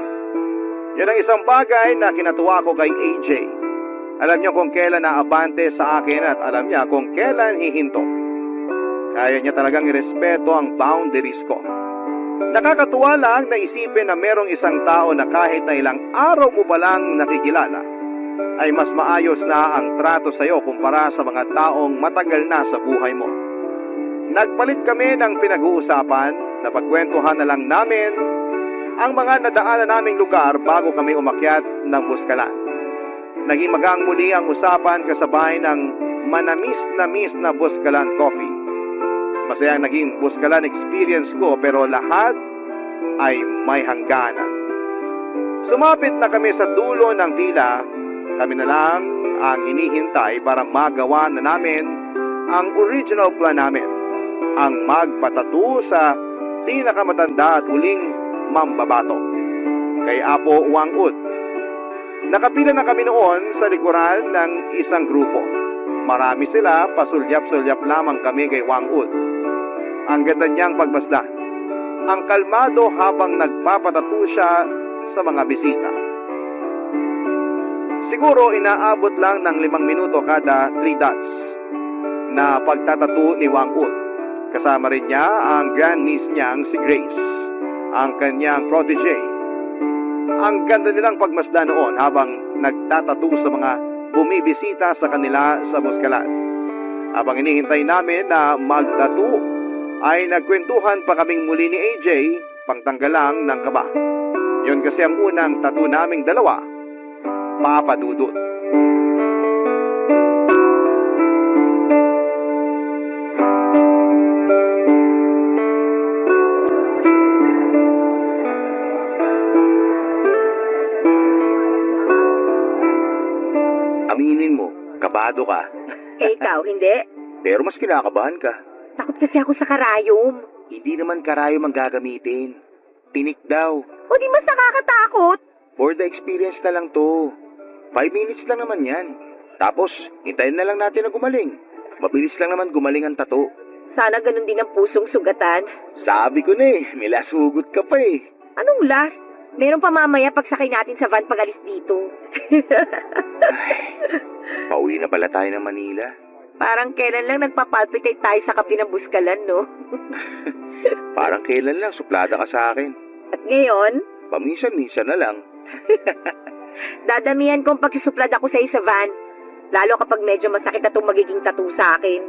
Yan ang isang bagay na kinatuwa ko kay AJ. Alam niya kung kailan naabante sa akin at alam niya kung kailan hihinto. Kaya niya talagang irespeto ang boundaries ko. Nakakatuwa lang na isipin na merong isang tao na kahit na ilang araw mo pa lang nakikilala, ay mas maayos na ang trato sa iyo kumpara sa mga taong matagal na sa buhay mo. Nagpalit kami ng pinag-uusapan na pagkwentuhan na lang namin ang mga nadaanan naming lugar bago kami umakyat ng Buskalan. Naging magang muli ang usapan kasabay ng manamis-namis na Buskalan coffee. Masaya ang naging Buskalan experience ko pero lahat ay may hangganan. Sumapit na kami sa dulo ng pila, kami na lang ang hinihintay para magawa na namin ang original plan namin. Ang magpatato sa pinakamatanda at huling mambabato, kay Apo Wangud. Nakapila na kami noon sa likuran ng isang grupo. Marami sila, pasulyap-sulyap lamang kami kay Wangud. Ang ganda niyang pagmasdan. Ang kalmado habang nagpapatato siya sa mga bisita. Siguro inaabot lang ng 5 minuto kada 3 dots na pagtatato ni Wangud. Kasama rin niya ang grandniece niyang si Grace, ang kanyang protege. Ang ganda nilang pagmasdan noon habang nagtatato sa mga bumibisita sa kanila sa Buskalan. Habang inihintay namin na magtato, ay nagkwentuhan pa kaming muli ni AJ, pangtanggal lang ng kaba. Yun kasi ang unang tato naming dalawa, Papa Dudut. Aminin mo, kabado ka. Eh ikaw, hindi? Pero mas kinakabahan ka. Takot kasi ako sa karayom. Hindi naman karayom ang gagamitin. Tinik daw. O di mas nakakatakot. For the experience na lang to. 5 minutes lang naman yan. Tapos, hintayin na lang natin na gumaling. Mabilis lang naman gumaling ang tato. Sana ganun din ang pusong sugatan. Sabi ko na may last hugot ka pa eh. Anong last? Meron pa mamaya pagsakay natin sa van pag-alis dito. Pauwi na pala tayo ng Manila. Parang kailan lang nagpapalpitate tayo sa kape ng Buskalan, no? Parang kailan lang, suplada ka sa akin. At ngayon, Paminsan-minsan na lang. dadamihan kong pagsusuplad ako sa isa van. Lalo kapag medyo masakit na itong magiging tattoo sa akin.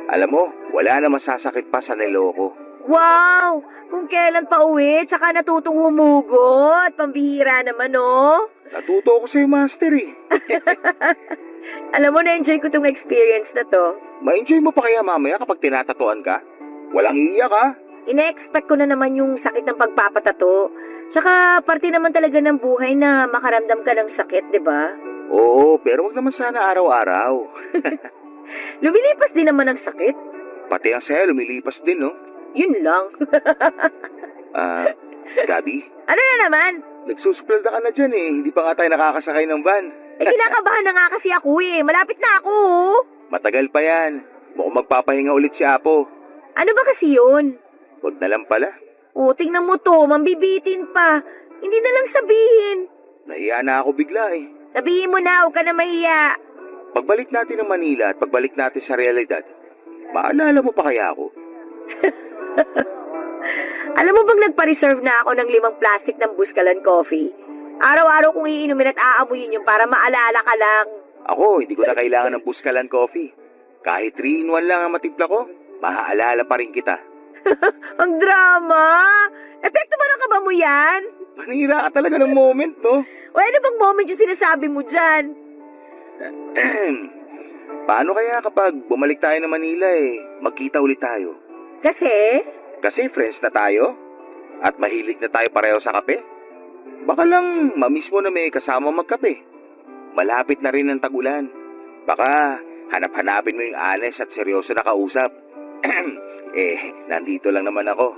Alam mo, wala na masasakit pa sa niloko. Wow! Kung kailan pa uwi, tsaka natutong humugot. Pambihira naman, no? Natuto ako sa'yo, master eh. Alam mo, na-enjoy ko tong experience na to. Ma-enjoy mo pa kaya mamaya kapag tinatatuan ka? Walang iiyak ha? Ine-expect ko na naman yung sakit ng pagpapatato. Tsaka parte naman talaga ng buhay na makaramdam ka ng sakit, di ba? Oo, pero wag naman sana araw-araw. Lumilipas din naman ang sakit. Pati ang saya lumilipas din, no? Yun lang. Gabi, Ano na naman? nagsusuplada ka na dyan eh. Hindi pa nga tayo nakakasakay ng van. Kinakabahan na nga kasi ako eh. Malapit na ako. Oh. Matagal pa yan. Mukhang magpapahinga ulit si Apo. Ano ba kasi yun? Wag na lang pala. Tingnan mo to. Mambibitin pa. Hindi na lang sabihin. Nahiya na ako bigla eh. Sabihin mo na, huwag ka na mahiya. Pagbalik natin ng Manila at pagbalik natin sa realidad, maalala mo pa kaya ako? Alam mo bang nagpa-reserve na ako ng 5 plastic ng Buskalan coffee? Araw-araw kong iinumin at aamuyin yung para maalala ka lang. Ako, hindi ko na kailangan ng Buskalan coffee. Kahit 3-in-1 lang ang matimpla ko, maaalala pa rin kita. Ang drama! Epekto ba ng kaba mo yan? Manira ka talaga ng moment, no? O ano bang moment yung sinasabi mo dyan? Paano kaya kapag bumalik tayo ng Manila magkita ulit tayo? Kasi? Kasi friends na tayo at mahilig na tayo pareho sa kape. Baka lang mamiss mo na may kasama magkape. Malapit na rin ang tag-ulan. Baka hanap-hanapin mo yung honest at seryoso na kausap. Nandito lang naman ako.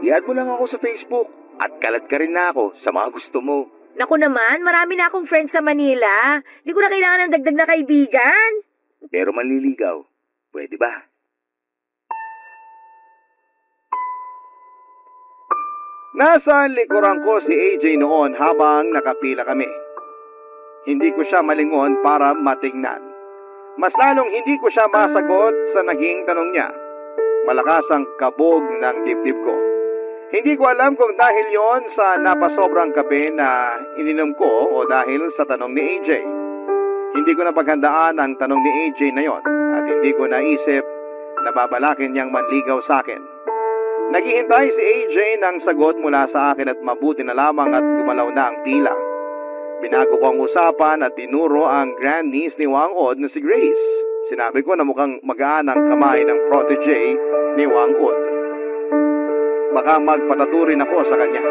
I-add mo lang ako sa Facebook at kalat ka rin na ako sa mga gusto mo. Naku naman, marami na akong friends sa Manila. Hindi ko na kailangan ng dagdag na kaibigan. Pero manliligaw, pwede ba? Nasa likuran ko si AJ noon habang nakapila kami. Hindi ko siya malingon para matingnan. Mas lalong hindi ko siya masagot sa naging tanong niya. Malakas ang kabog ng dibdib ko. Hindi ko alam kung dahil yon sa napasobrang kape na ininom ko o dahil sa tanong ni AJ. Hindi ko napaghandaan ang tanong ni AJ na yon at hindi ko naisip na babalakin niyang manligaw sa akin. Naghihintay si AJ ng sagot mula sa akin at mabuti na lamang at gumalaw na ang pila. Binago ko ang usapan at tinuro ang grandniece ni Wang Od na si Grace. Sinabi ko na mukhang magaan ang kamay ng protege ni Wang Od. Baka magpataturin ako sa kanya.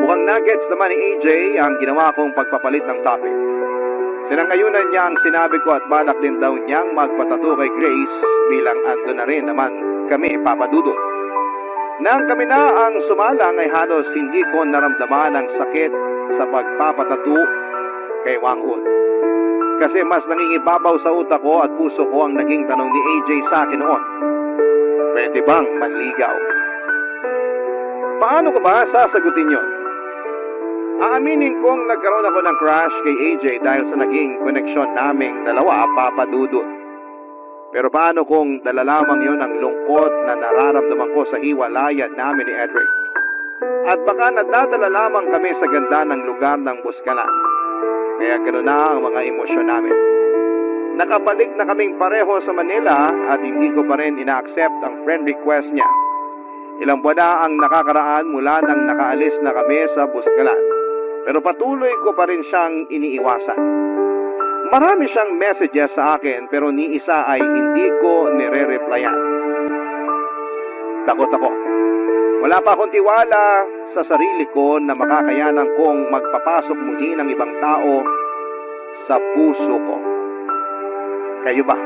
Mukhang nuggets naman ni AJ ang ginawa kong pagpapalit ng topic. Sinangayunan niya ang sinabi ko at balak din daw niyang magpatato kay Grace bilang ando na rin naman kami papadudot. Nang kami na ang sumalang ay halos hindi ko naramdaman ang sakit sa pagpapatato kay Wang Ud. Kasi mas nangingibabaw sa utak ko at puso ko ang naging tanong ni AJ sa akin noon. Pwede bang manligaw? Paano ko ba sasagutin yon? Aaminin kong nagkaroon ako ng crush kay AJ dahil sa naging koneksyon naming dalawa papadudot. Pero paano kung dala lamang yon ang lungkot na nararamdaman ko sa hiwalayan namin ni Edric? At baka nadadala lamang kami sa ganda ng lugar ng Buskalan. Kaya gano'n na ang mga emosyon namin. Nakabalik na kaming pareho sa Manila at hindi ko pa rin ina-accept ang friend request niya. Ilang buwan na ang nakakaraan mula nang nakaalis na kami sa Buskalan. Pero patuloy ko pa rin siyang iniiwasan. Marami siyang messages sa akin pero ni isa ay hindi ko nire-replyan. Takot ako. Wala pa akong tiwala sa sarili ko na makakayanan kong magpapasok muli ng ibang tao sa puso ko. Kayo ba?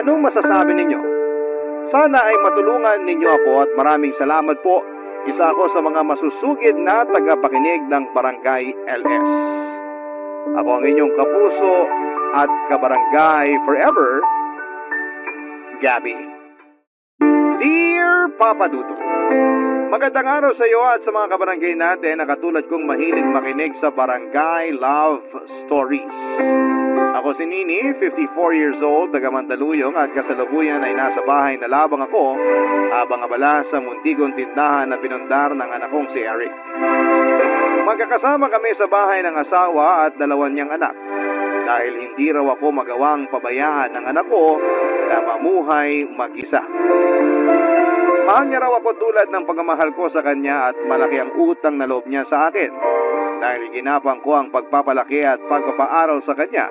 Anong masasabi ninyo? Sana ay matulungan ninyo ako at maraming salamat po. Isa ako sa mga masusugid na tagapakinig ng Barangay LS. Ako ang inyong kapuso at kabarangay forever, Gabby. Dear Papa Dudo, magandang araw sa iyo at sa mga kabarangay natin na katulad kong mahilig makinig sa Barangay Love Stories. Ako si Nini, 54 years old, taga Mandaluyong at kasalukuyan ay nasa bahay na labang ako habang abala sa muntigong tindahan na pinundar ng anak kong si Eric. Magkakasama kami sa bahay ng asawa at dalawa niyang anak dahil hindi raw ako magawang pabayaan ng anak ko na mamuhay mag-isa. Mahal niya raw ako tulad ng pagmamahal ko sa kanya at malaki ang utang na loob niya sa akin dahil ginapang ko ang pagpapalaki at pagpapaaral sa kanya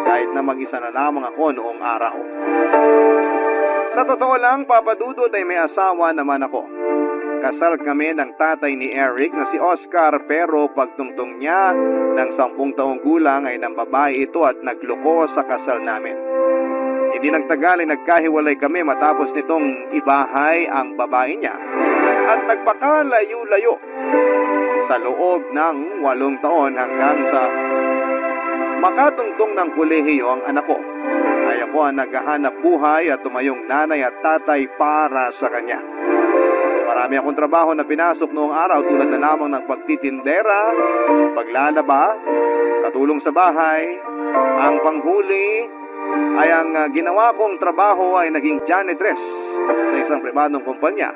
kahit na mag-isa na lamang ako noong araw. Sa totoo lang, Papa Dudut ay may asawa naman ako. Kasal kami ng tatay ni Eric na si Oscar pero pagtungtong niya ng 10 taong gulang ay ng babae ito at nagloko sa kasal namin. Hindi nagtagal ay nagkahiwalay kami matapos nitong ibahay ang babae niya at nagpakalayo-layo sa loob ng 8 taon hanggang sa makatungtong ng kolehiyo ang anak ko. Ay ako ang naghahanap buhay at tumayong nanay at tatay para sa kanya. Marami akong trabaho na pinasok noong araw tulad na lamang ng pagtitindera, paglalaba, katulong sa bahay, ang panghuli, ay ang ginawa kong trabaho ay naging janitress sa isang pribadong kumpanya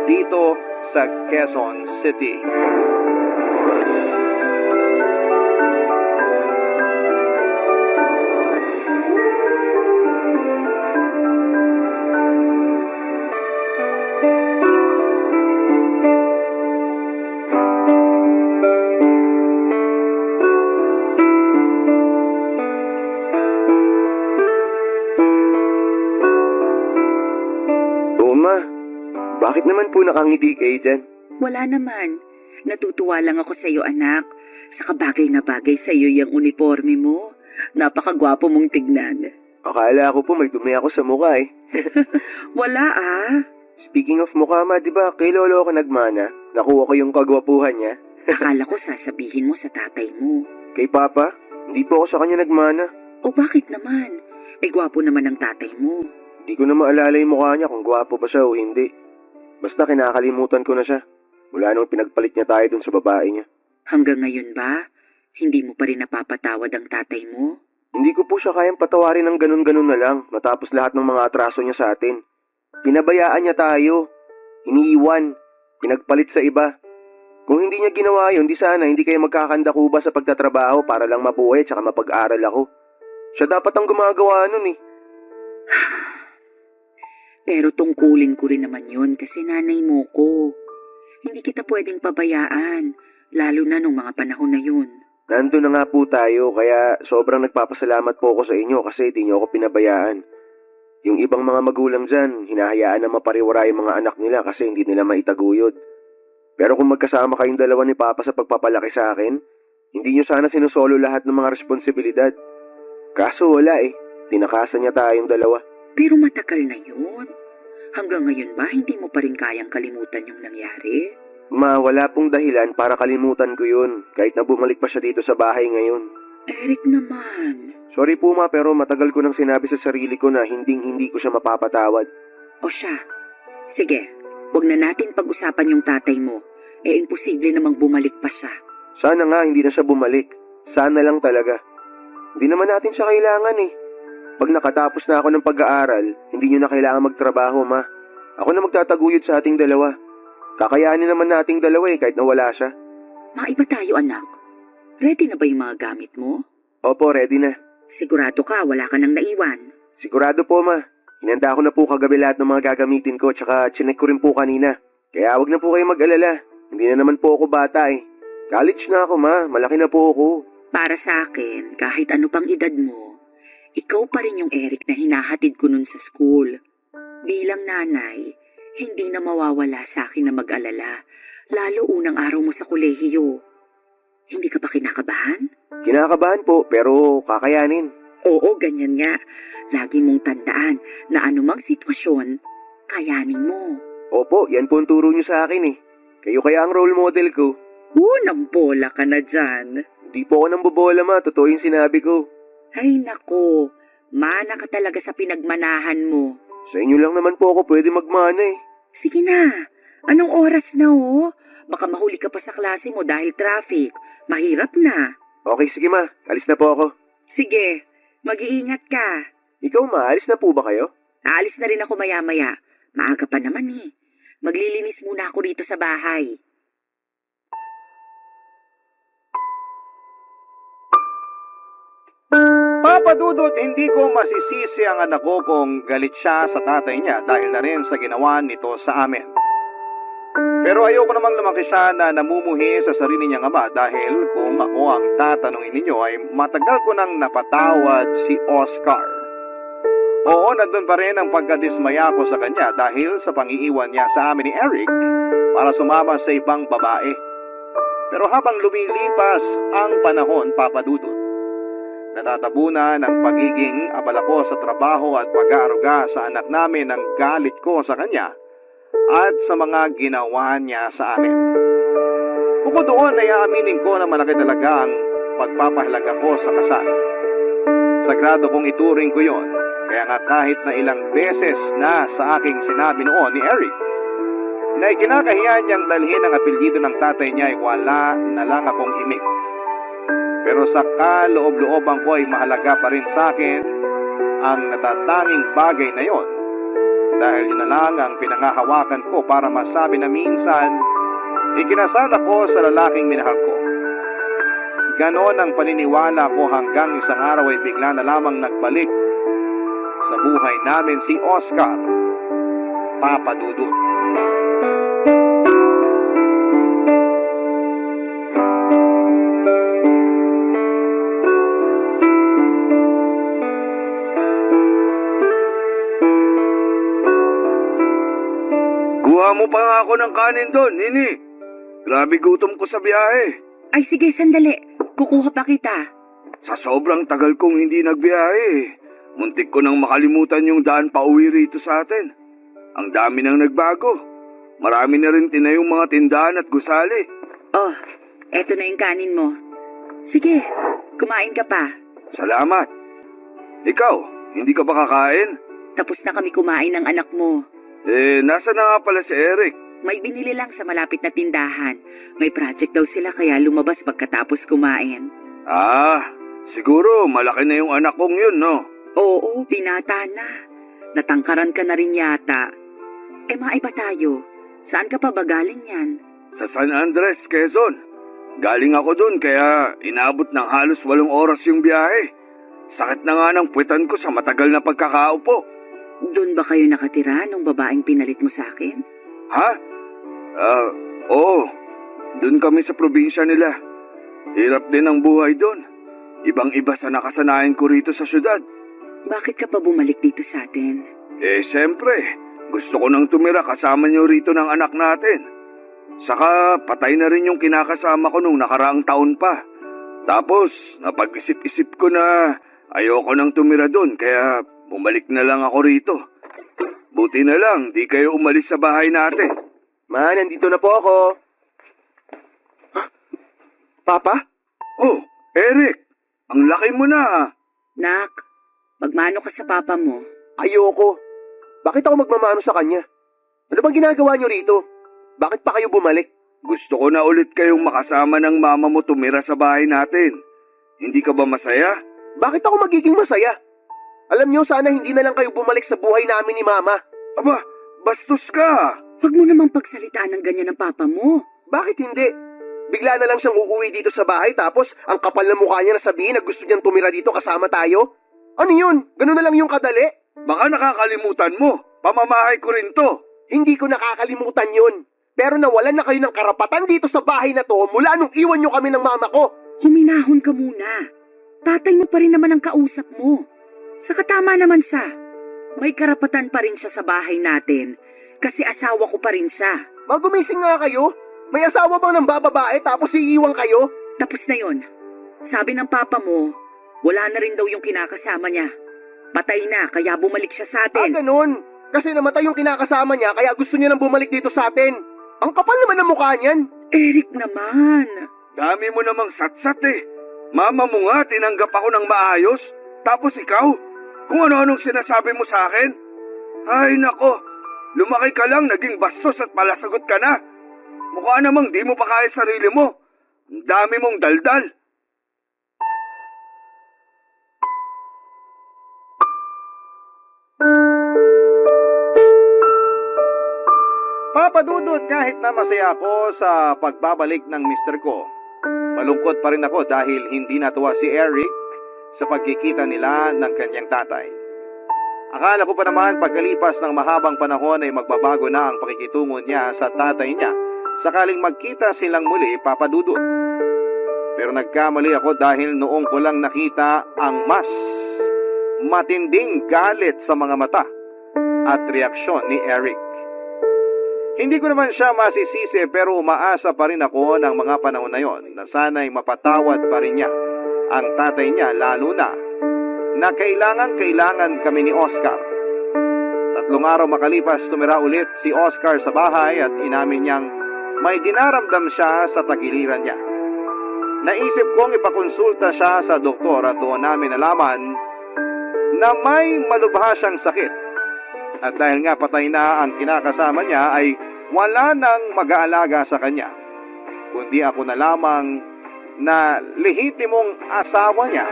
dito sa Quezon City. Bakit naman po nakangiti kayo dyan? Wala naman. Natutuwa lang ako sa iyo, anak. Sa kabagay na bagay sa iyo yung uniforme mo. Napakagwapo mong tignan. Akala ko po may dumi ako sa mukha eh. Wala ah. Speaking of mukha ma, di ba kay lolo ako nagmana? Nakuha ko yung kagwapuhan niya. Akala ko sasabihin mo sa tatay mo. Kay papa, hindi po ako sa kanya nagmana. O bakit naman? Eh gwapo naman ang tatay mo. Hindi ko na maalala yung mukha niya kung gwapo ba siya o hindi. Basta kinakalimutan ko na siya. Mula nung pinagpalit niya tayo dun sa babae niya. Hanggang ngayon ba? Hindi mo pa rin napapatawad ang tatay mo? Hindi ko po siya kayang patawarin ng ganun-ganun na lang matapos lahat ng mga atraso niya sa atin. Pinabayaan niya tayo. Iniiwan. Pinagpalit sa iba. Kung hindi niya ginawa yun, di sana hindi kayo magkakandakuba sa pagtatrabaho para lang mabuhay at saka mapag-aral ako. Siya dapat ang gumagawa nun eh. Pero tungkulin ko rin naman yun kasi nanay mo ko. Hindi kita pwedeng pabayaan, lalo na nung mga panahon na yun. Nandun na nga po tayo, kaya sobrang nagpapasalamat po ako sa inyo kasi di niyo ako pinabayaan. Yung ibang mga magulang dyan, hinahayaan na mapariwara yung mga anak nila kasi hindi nila maitaguyod. Pero kung magkasama kayong dalawa ni Papa sa pagpapalaki sa akin, hindi niyo sana sinusolo lahat ng mga responsibilidad. Kaso wala eh, tinakasan niya tayong dalawa. Pero matagal na yun. Hanggang ngayon ba hindi mo pa rin kayang kalimutan yung nangyari? Ma, wala pong dahilan para kalimutan ko yun kahit na bumalik pa siya dito sa bahay ngayon. Eric naman. Sorry po ma, pero matagal ko nang sinabi sa sarili ko na hindi ko siya mapapatawad. O siya, sige, wag na natin pag-usapan yung tatay mo. Imposible namang bumalik pa siya. Sana nga hindi na siya bumalik. Sana lang talaga. Hindi naman natin siya kailangan eh. Pag nakatapos na ako ng pag-aaral, hindi nyo na kailangan magtrabaho, ma. Ako na magtataguyod sa ating dalawa. Kakayanin naman nating dalawa eh, kahit na wala siya. Maiba tayo, anak. Ready na ba yung mga gamit mo? Opo, ready na. Sigurado ka, wala ka nang naiwan. Sigurado po, ma. Hinanda ko na po kagabi lahat ng mga gagamitin ko, tsaka chinek ko rin po kanina. Kaya wag na po kayo mag-alala. Hindi na naman po ako bata eh. College na ako, ma. Malaki na po ako. Para sa akin, kahit ano pang edad mo, ikaw pa rin yung Eric na hinahatid ko nun sa school. Bilang nanay, hindi na mawawala sa akin na mag-alala, lalo unang araw mo sa kolehiyo. Hindi ka ba kinakabahan? Kinakabahan po, pero kakayanin. Oo, ganyan nga. Lagi mong tandaan na anumang sitwasyon, kayanin mo. Opo, yan po ang turo niyo sa akin eh. Kayo kaya ang role model ko. Nang bola ka na dyan. Di po ako nang bobola ma, totoo yung sinabi ko. Ay nako, mana ka talaga sa pinagmanahan mo. Sa inyo lang naman po ako pwede magmana eh. Sige na, anong oras na oh? Baka mahuli ka pa sa klase mo dahil traffic. Mahirap na. Okay, sige ma, alis na po ako. Sige, mag-iingat ka. Ikaw ma, alis na po ba kayo? Aalis na rin ako maya-maya. Maaga pa naman eh. Maglilinis muna ako rito sa bahay. Papa Dudut, hindi ko masisisi ang anak ko kung galit siya sa tatay niya dahil na rin sa ginawa nito sa amin. Pero ayoko namang lumaki siya na namumuhi sa sarili niyang ama dahil kung ako ang tatanungin ninyo ay matagal ko nang napatawad si Oscar. Oo, nandun pa rin ang pagkadismaya ko sa kanya dahil sa pangiiwan niya sa amin ni Eric para sumama sa ibang babae. Pero habang lumilipas ang panahon, Papa Dudut, natatabunan ang pagiging abala ko sa trabaho at pag-aaruga sa anak namin ang galit ko sa kanya at sa mga ginawa niya sa amin. Bukod doon ay aaminin ko na malaki talaga ang pagpapahalaga ko sa kasal. Sagrado kong ituring ko yon, kaya nga kahit na ilang beses na sa aking sinabi noon ni Eric na ikinakahiya niyang dalhin ang apelyido ng tatay niya ay wala na lang akong imik. Pero sa kaloob-looban ko ay mahalaga pa rin sa akin ang natatanging bagay na yon dahil yun na lang ang pinangahawakan ko para masabi na minsan ikinasal ako sa lalaking minahal ko. Ganon ang paniniwala ko hanggang isang araw ay bigla na lamang nagbalik sa buhay namin si Oscar, Papa Dudut. Kuha mo pa nga ako ng kanin doon, Nini. Grabe gutom ko sa biyahe. Ay sige, sandali. Kukuha pa kita. Sa sobrang tagal kong hindi nagbiyahe, muntik ko nang makalimutan yung daan pa uwi rito sa atin. Ang dami nang nagbago. Marami na rin tinayong mga tindahan at gusali. Oh, eto na yung kanin mo. Sige, kumain ka pa. Salamat. Ikaw, hindi ka ba kakain? Tapos na kami kumain ng anak mo. Nasa na nga pala si Eric? May binili lang sa malapit na tindahan. May project daw sila kaya lumabas pagkatapos kumain. Siguro malaki na yung anak kong yun, no? Oo, binata na. Natangkaran ka na rin yata. Maiba tayo. Saan ka pa ba galing yan? Sa San Andres, Quezon. Galing ako dun kaya inabot ng halos 8 oras yung biyahe. Sakit na nga ng puwetan ko sa matagal na pagkakaupo. Doon ba kayo nakatira nung babaeng pinalit mo sa akin? Ha? Oo. Doon kami sa probinsya nila. Hirap din ang buhay doon. Ibang-iba sa nakasanayan ko rito sa syudad. Bakit ka pa bumalik dito sa atin? Siyempre. Gusto ko nang tumira kasama niyo rito ng anak natin. Saka patay na rin yung kinakasama ko nung nakaraang taon pa. Tapos napag-isip-isip ko na ayoko nang tumira doon kaya bumalik na lang ako rito. Buti na lang, di kayo umalis sa bahay natin. Ma, nandito na po ako. Papa? Oh, Eric, ang laki mo na. Nak, magmano ka sa papa mo? Ayoko. Bakit ako magmamano sa kanya? Ano bang ginagawa niyo rito? Bakit pa kayo bumalik? Gusto ko na ulit kayong makasama ng mama mo tumira sa bahay natin. Hindi ka ba masaya? Bakit ako magiging masaya? Alam niyo, sana hindi na lang kayo bumalik sa buhay namin ni Mama. Aba, bastos ka. Huwag mo namang pagsalitaan ng ganyan ng papa mo. Bakit hindi? Bigla na lang siyang uuwi dito sa bahay tapos ang kapal na mukha niya na sabihin na gusto niyang tumira dito kasama tayo? Ano yun? Ganun na lang yung kadali? Baka nakakalimutan mo. Pamamahay ko rin to. Hindi ko nakakalimutan yun. Pero nawalan na kayo ng karapatan dito sa bahay na to mula nung iwan niyo kami ng mama ko. Huminahon ka muna. Tatay mo pa rin naman ang kausap mo. Saka tama naman siya. May karapatan pa rin siya sa bahay natin kasi asawa ko pa rin siya. Magumising nga kayo. May asawa bang ng bababae tapos iiwan kayo? Tapos na yon. Sabi ng papa mo, Wala na rin daw yung kinakasama niya. Patay na, kaya bumalik siya sa atin. Ganun. Kasi namatay yung kinakasama niya, kaya gusto niya nang bumalik dito sa atin. Ang kapal naman ng mukha niyan. Eric naman. Dami mo namang satsat eh. Mama mo nga, tinanggap ako ng maayos. Tapos ikaw, kung ano-anong sinasabi mo sa akin. Ay nako, lumaki ka lang, naging bastos at palasagot ka na. Mukha namang di mo pa kaya sarili mo. Ang dami mong daldal. Papadudot, kahit na masaya ako sa pagbabalik ng mister ko, malungkot pa rin ako dahil hindi natuwa si Eric sa pagkikita nila ng kanyang tatay. Akala ko pa naman pagkalipas ng mahabang panahon ay magbabago na ang pakikitungo niya sa tatay niya sakaling magkita silang muli, Papadudot. Pero nagkamali ako dahil noong ko lang nakita ang mas matinding galit sa mga mata at reaksyon ni Eric. Hindi ko naman siya masisisi pero umaasa pa rin ako ng mga panahon na yon na sana'y mapatawad pa rin niya ang tatay niya, lalo na kailangan kami ni Oscar. 3 araw makalipas tumira ulit si Oscar sa bahay at inamin niyang may dinaramdam siya sa tagiliran niya. Naisip kong ipakonsulta siya sa doktor at doon namin nalaman na may malubha siyang sakit. At dahil nga patay na ang kinakasama niya ay wala nang mag-aalaga sa kanya, kundi ako na lamang na lehitimong asawa niya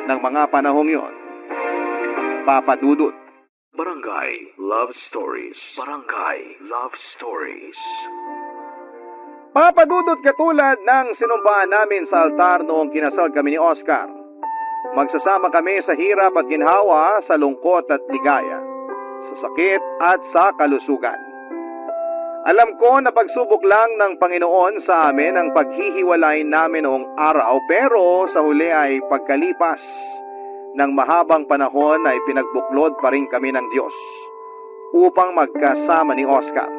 ng mga panahong yon, Papadudot. Barangay Love Stories. Barangay Love Stories. Papadudot, katulad ng sinumpaan namin sa altar noong kinasal kami ni Oscar, magsasama kami sa hirap at ginhawa, sa lungkot at ligaya, sa sakit at sa kalusugan. Alam ko na pagsubok lang ng Panginoon sa amin ang paghihiwalay namin noong araw, pero sa huli ay pagkalipas ng mahabang panahon ay pinagbuklod pa rin kami ng Diyos upang magkasama ni Oscar.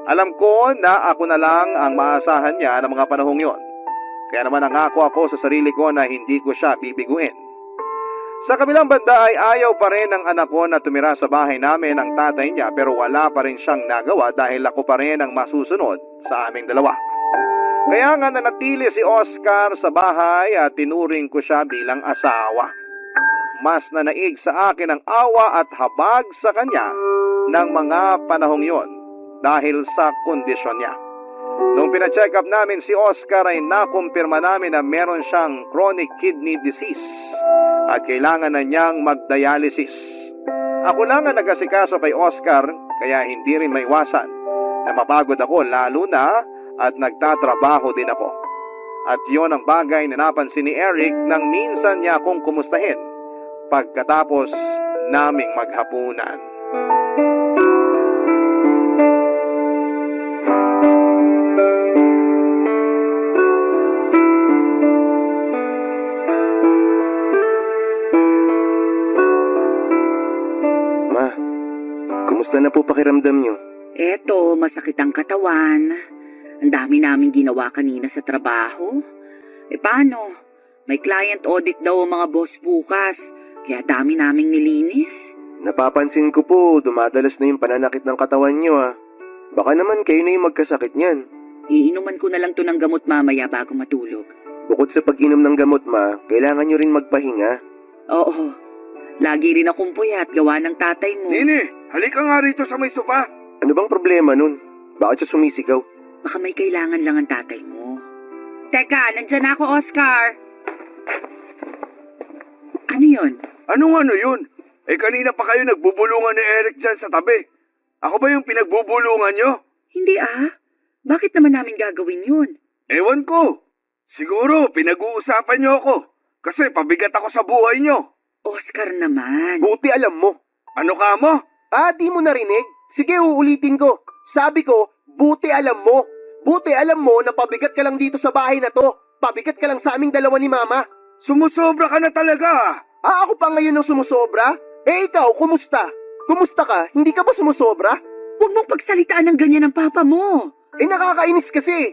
Alam ko na ako na lang ang maasahan niya ng mga panahong yon, kaya naman nangako ako sa sarili ko na hindi ko siya bibiguin. Sa kabilang banda ay ayaw pa rin ng anak ko na tumira sa bahay namin ang tatay niya, pero wala pa rin siyang nagawa dahil ako pa rin ang masusunod sa aming dalawa. Kaya nga nanatili si Oscar sa bahay at tinuring ko siya bilang asawa. Mas nanaig sa akin ang awa at habag sa kanya ng mga panahong yon dahil sa kondisyon niya. Nung pina-check up namin si Oscar ay nakumpirma namin na meron siyang chronic kidney disease at kailangan na niyang mag-dialysis. Ako lang ang nag-asikaso kay Oscar, kaya hindi rin maiwasan na mapagod ako, lalo na at nagtatrabaho din ako. At yon ang bagay na napansin ni Eric nang minsan niya akong kumustahin pagkatapos naming maghapunan. Kumusta na po pakiramdam niyo? Eto, masakit ang katawan. Ang dami naming ginawa kanina sa trabaho. Paano? May client audit daw ang mga boss bukas, kaya dami naming nilinis. Napapansin ko po, dumadalas na yung pananakit ng katawan niyo Baka naman kayo na yung magkasakit niyan. Iinuman ko na lang to ng gamot mamaya bago matulog. Bukod sa pag-inom ng gamot, kailangan niyo rin magpahinga. Oo, lagi rin akong puyat gawa ng tatay mo. Nini, halika nga rito sa may sopa. Ano bang problema nun? Bakit siya sumisigaw? Baka may kailangan lang ang tatay mo. Teka, nandyan na ako, Oscar. Ano yun? Anong yun? Kanina pa kayo nagbubulungan ni Eric dyan sa tabi. Ako ba yung pinagbubulungan nyo? Hindi Bakit naman namin gagawin yun? Ewan ko. Siguro pinag-uusapan nyo ako. Kasi pabigat ako sa buhay nyo. Oscar naman. Buti alam mo. Ano ka mo? Di mo narinig? Sige, uulitin ko. Sabi ko, buti alam mo. Buti alam mo na pabigat ka lang dito sa bahay na to. Pabigat ka lang sa aming dalawa ni Mama. Sumusobra ka na talaga. Ako pa ngayon ang sumusobra? Ikaw, kumusta? Kumusta ka? Hindi ka ba sumusobra? Huwag mong pagsalitaan ng ganyan ng papa mo. Nakakainis kasi.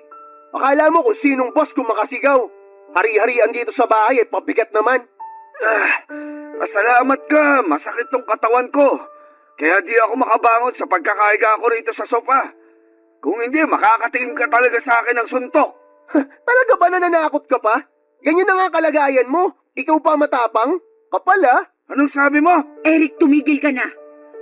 Akala mo kung sinong boss kung makasigaw. Hari-harian dito sa bahay pabigat naman. Pasalamat ka, masakit tong katawan ko. Kaya di ako makabangon sa pagkakahiga ko rito sa sofa. Kung hindi, makakatingin ka talaga sa akin ng suntok. Talaga ba nananakot ka pa? Ganyan na nga kalagayan mo. Ikaw pa matapang? Kapal ah. Anong sabi mo? Eric, tumigil ka na.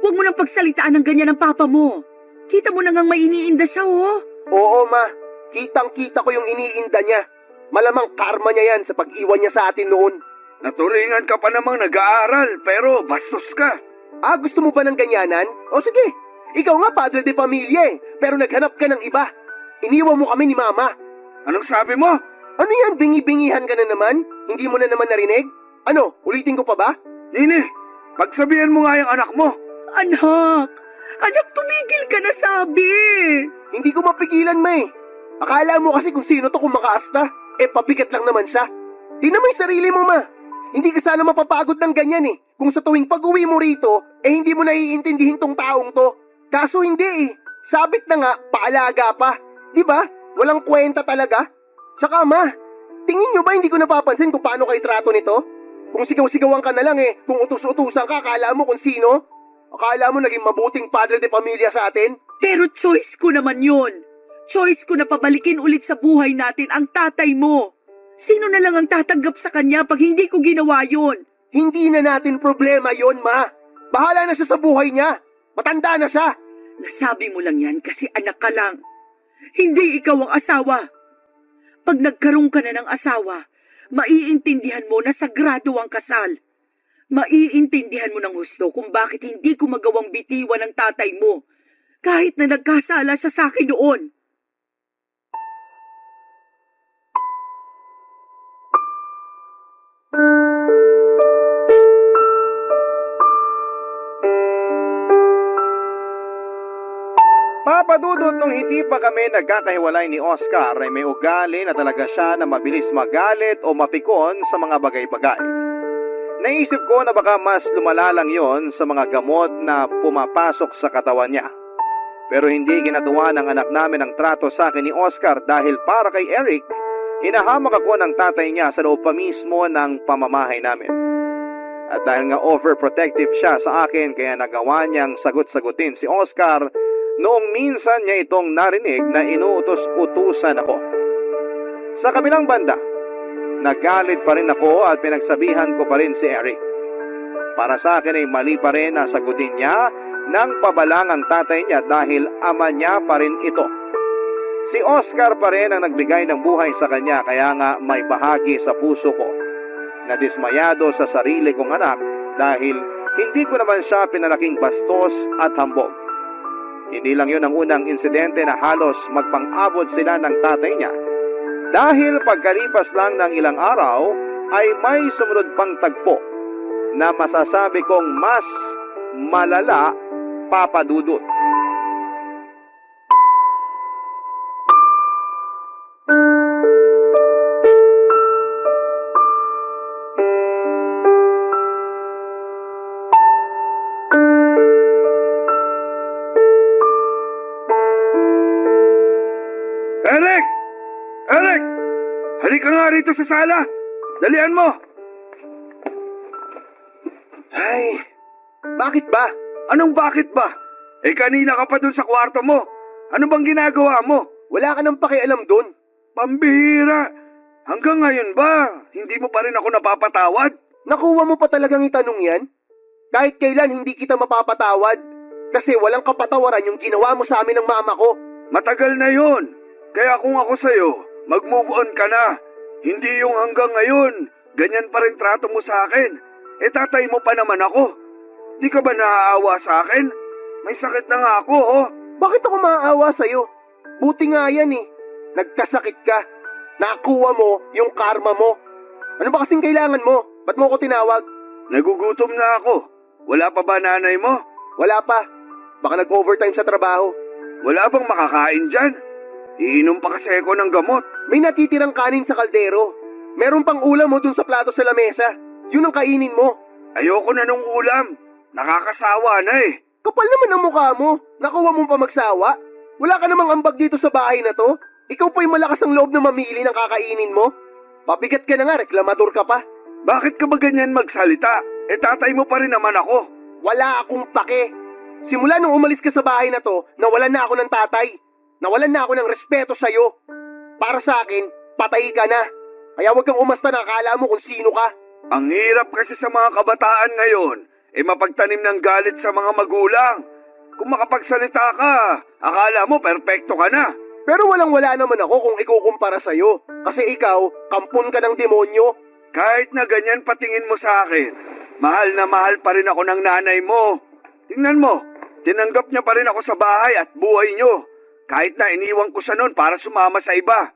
Huwag mo nang pagsalitaan ng ganyan ng papa mo. Kita mo na ngang may iniinda siya, oh. Oo ma, kitang-kita ko yung iniinda niya. Malamang karma niya yan sa pag-iwan niya sa atin noon. Naturingan ka pa namang nag-aaral, pero bastos ka. Ah, gusto mo ba ng ganyanan? O sige, ikaw nga padre de pamilya pero naghanap ka ng iba. Iniwan mo kami ni mama. Anong sabi mo? Ano yan, bingi-bingihan ka na naman? Hindi mo na naman narinig? Ano, ulitin ko pa ba? Nini, pagsabihan mo nga yung anak mo. Anak, tumigil ka na sabi. Hindi ko mapigilan ma Akala mo kasi kung sino to kumakaasta. Pabigat lang naman siya. Tingnan mo yung sarili mo ma. Hindi ka sana mapapagod ng ganyan Kung sa tuwing pag-uwi mo rito, hindi mo naiintindihin tong taong to. Kaso hindi Sabit na nga, paalaga pa. Di ba? Walang kwenta talaga. Tsaka ma, tingin nyo ba hindi ko napapansin kung paano kayo trato nito? Kung sigaw-sigawan ka na lang kung utus-utusan ka, akala mo kung sino? Akala mo naging mabuting padre de pamilya sa atin? Pero choice ko naman yun. Choice ko na pabalikin ulit sa buhay natin ang tatay mo. Sino na lang ang tatanggap sa kanya pag hindi ko ginawa yun? Hindi na natin problema yon ma. Bahala na siya sa buhay niya. Matanda na siya. Nasabi mo lang yan kasi anak ka lang. Hindi ikaw ang asawa. Pag nagkaroon ka na ng asawa, maiintindihan mo na sagrado ang kasal. Maiintindihan mo ng husto kung bakit hindi ko magawang bitiwan ng tatay mo kahit na nagkasala siya sa akin noon. Papadudot nung hindi pa kami nagkakahiwalay ni Oscar ay may ugali na talaga siya na mabilis magalit o mapikon sa mga bagay-bagay. Naisip ko na baka mas lumala lang yon sa mga gamot na pumapasok sa katawan niya. Pero hindi ginatuwa ng anak namin ang trato sa akin ni Oscar dahil para kay Eric, hinahamak ako ng tatay niya sa loob pa mismo ng pamamahay namin. At dahil nga overprotective siya sa akin kaya nagawa niyang sagot-sagutin si Oscar noong minsan niya itong narinig na inuutos-utusan ako. Sa kabilang banda, nagalit pa rin ako at pinagsabihan ko pa rin si Eric. Para sa akin ay mali pa rin na sagutin niya ng pabalang ang tatay niya dahil ama niya pa rin ito. Si Oscar pa rin ang nagbigay ng buhay sa kanya kaya nga may bahagi sa puso ko na dismayado sa sarili kong anak dahil hindi ko naman siya pinalaking bastos at hambog. Hindi lang yun ang unang insidente na halos magpang-abot sila ng tatay niya. Dahil pagkalipas lang ng ilang araw ay may sumunod pang tagpo na masasabi kong mas malala, Papa Dudut. Eric! Eric! Halika nga rito sa sala. Dalian mo. Ay, bakit ba? Anong bakit ba? Kanina ka pa dun sa kwarto mo. Ano bang ginagawa mo? Wala ka nang pakialam dun. Pambihira. Hanggang ngayon ba, hindi mo pa rin ako napapatawad? Nakuha mo pa talagang itanong yan? Kahit kailan hindi kita mapapatawad. Kasi walang kapatawaran yung ginawa mo sa amin ng mama ko. Matagal na yon. Kaya kung ako sa'yo, mag-move on ka na. Hindi yung hanggang ngayon, ganyan pa rin trato mo sa akin. Tatay mo pa naman ako. Di ka ba naaawa sa akin? May sakit na nga ako, oh. Bakit ako maaawa sa'yo? Buti nga yan Nagkasakit ka. Nakuha mo yung karma mo. Ano ba kasing kailangan mo? Ba't mo ko tinawag? Nagugutom na ako. Wala pa ba nanay mo? Wala pa. Baka nag-overtime sa trabaho. Wala bang makakain dyan? Iinom pa kasi ako ng gamot. May natitirang kanin sa kaldero. Meron pang ulam mo dun sa plato sa lamesa. Yun ang kainin mo. Ayoko na nung ulam. Nakakasawa na Kapal naman ang mukha mo. Nakuha mo pa magsawa. Wala ka namang ambag dito sa bahay na to. Ikaw pa yung malakas ang loob na mamili ng kakainin mo. Pabigat ka na nga, reklamador ka pa. Bakit ka ba ganyan magsalita? Tatay mo pa rin naman ako. Wala akong pake. Simula nung umalis ka sa bahay na to, nawalan na ako ng tatay. Nawalan na ako ng respeto sa'yo. Para sa akin, patay ka na. Kaya huwag kang umasta na akala mo kung sino ka. Ang hirap kasi sa mga kabataan ngayon, mapagtanim ng galit sa mga magulang. Kung makapagsalita ka, akala mo perpekto ka na. Pero walang-wala naman ako kung ikukumpara sa'yo. Kasi ikaw, kampon ka ng demonyo. Kahit na ganyan patingin mo sa akin, mahal na mahal pa rin ako ng nanay mo. Tingnan mo, tinanggap niya pa rin ako sa bahay at buhay niyo. Kahit na iniwan ko siya noon para sumama sa iba.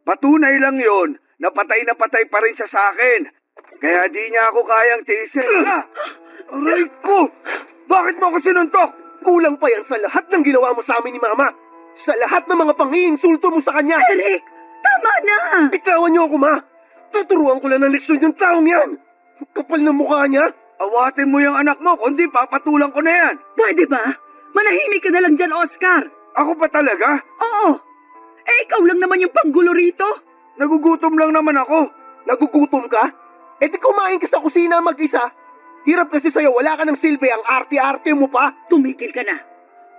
Patunay lang yon na patay pa rin siya sa akin. Kaya di niya ako kayang tiisin. Aray ko! Bakit mo ako sinuntok? Kulang pa yan sa lahat ng ginawa mo sa amin ni Mama. Sa lahat ng mga pang-iinsulto mo sa kanya. Eric, tama na! Bitawan niyo ako, Ma. Tuturuan ko lang ng leksyon yung taong yan. Kapal na mukha niya. Awatin mo yung anak mo, kundi papatulang ko na yan. Pwede ba? Manahimik ka na lang dyan, Oscar. Ako pa talaga? Oo. Ikaw lang naman yung panggulo rito. Nagugutom lang naman ako. Nagugutom ka? Di kumain ka sa kusina mag-isa. Hirap kasi sa'yo, wala ka ng silbi, ang arte-arte mo pa. Tumigil ka na.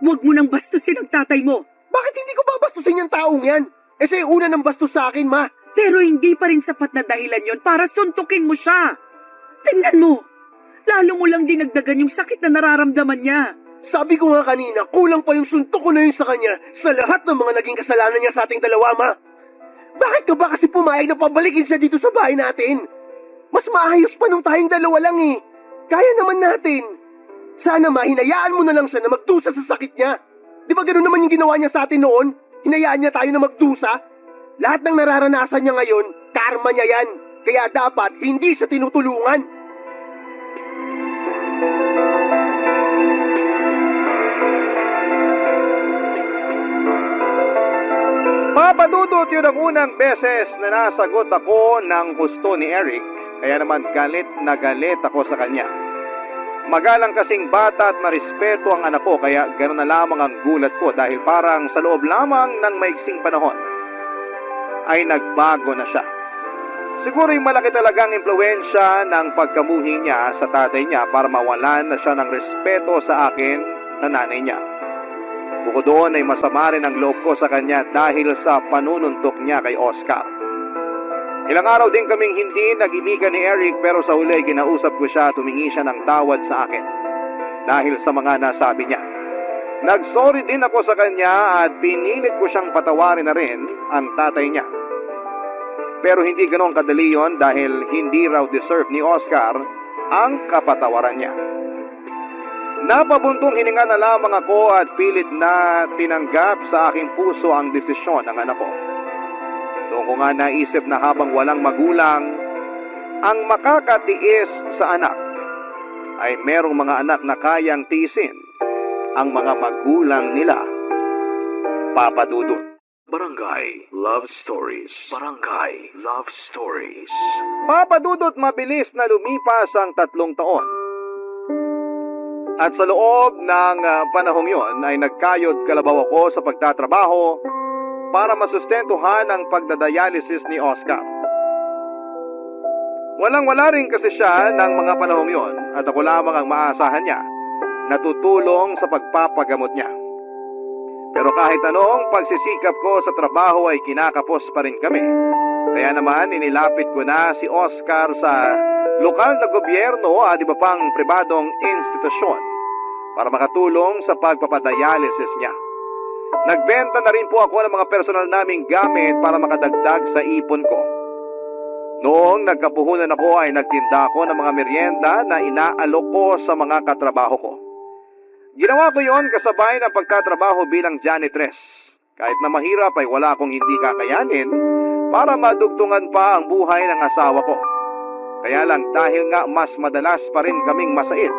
Huwag mo nang bastusin ang tatay mo. Bakit hindi ko babastusin yung taong yan? Siya yung una ng bastos sa akin, Ma. Pero hindi pa rin sapat na dahilan yon para suntukin mo siya. Tingnan mo. Lalo mo lang dinagdagan yung sakit na nararamdaman niya. Sabi ko nga kanina, kulang pa yung suntok ko na yun sa kanya sa lahat ng mga naging kasalanan niya sa ating dalawa, Ma. Bakit ka ba kasi pumayag na pabalikin siya dito sa bahay natin? Mas maayos pa nung tayong dalawa lang eh. Kaya naman natin. Sana, Ma, hinayaan mo na lang siya na magdusa sa sakit niya. Di ba ganun naman yung ginawa niya sa atin noon? Hinayaan niya tayo na magdusa? Lahat ng nararanasan niya ngayon, karma niya yan. Kaya dapat hindi siya tinutulungan. Papadudot yun ang unang beses na nasagot ako ng husto ni Eric, kaya naman galit na galit ako sa kanya. Magalang kasing bata at marespeto ang anak ko, kaya gano'n na lamang ang gulat ko dahil parang sa loob lamang ng maiksing panahon ay nagbago na siya. Siguro yung malaki talagang impluwensya ng pagkamuhi niya sa tatay niya para mawalan na siya ng respeto sa akin na nanay niya. Bukod doon ay masama rin ang loob ko sa kanya dahil sa panununtok niya kay Oscar. Ilang araw din kaming hindi nag-imikan ni Eric pero sa huli kinausap ko siya at humingi siya ng tawad sa akin dahil sa mga nasabi niya. Nagsorry din ako sa kanya at pinilit ko siyang patawarin na rin ang tatay niya. Pero hindi ganoon kadali yon dahil hindi raw deserve ni Oscar ang kapatawaran niya. Napabuntong hininga na lamang ako at pilit na tinanggap sa aking puso ang desisyon ng anak ko. Doon ko nga naisip na habang walang magulang ang makakatiis sa anak, ay merong mga anak na kayang tiisin ang mga magulang nila. Papa Dudut. Barangay Love Stories. Barangay Love Stories. Papa Dudut, mabilis na lumipas ang 3 taon. At sa loob ng panahong yon ay nagkayod kalabaw ako sa pagtatrabaho para masustentuhan ang pagdadialysis ni Oscar. Walang-wala rin kasi siya ng mga panahong yon at ako lamang ang maasahan niya na tutulong sa pagpapagamot niya. Pero kahit anong pagsisikap ko sa trabaho ay kinakapos pa rin kami. Kaya naman inilapit ko na si Oscar sa lokal na gobyerno at iba pang pribadong institusyon para makatulong sa pagpapadialysis niya. Nagbenta na rin po ako ng mga personal naming gamit para makadagdag sa ipon ko. Noong nagkapuhunan ako ay nagtinda ako ng mga merienda na inaalok ko sa mga katrabaho ko. Ginawa ko yon kasabay ng pagtatrabaho bilang janitress. Kahit na mahirap ay wala akong hindi kakayanin para madugtungan pa ang buhay ng asawa ko. Kaya lang dahil nga mas madalas pa rin kaming masait,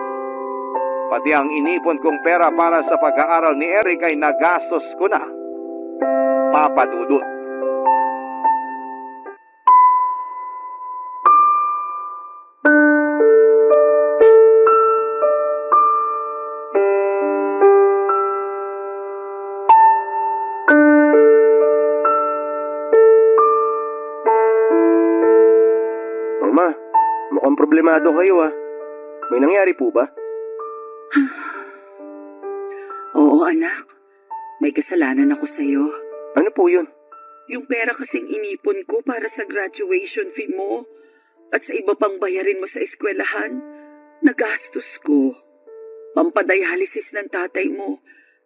pati ang inipon kong pera para sa pag-aaral ni Eric ay nagastos ko na. Papa Dudut. Mukhang problemado kayo ah. May nangyari po ba? Oo anak, may kasalanan ako sa'yo. Ano po yun? Yung pera kasing inipon ko para sa graduation fee mo at sa iba pang bayarin mo sa eskwelahan, nagastos ko. Pampadialysis ng tatay mo,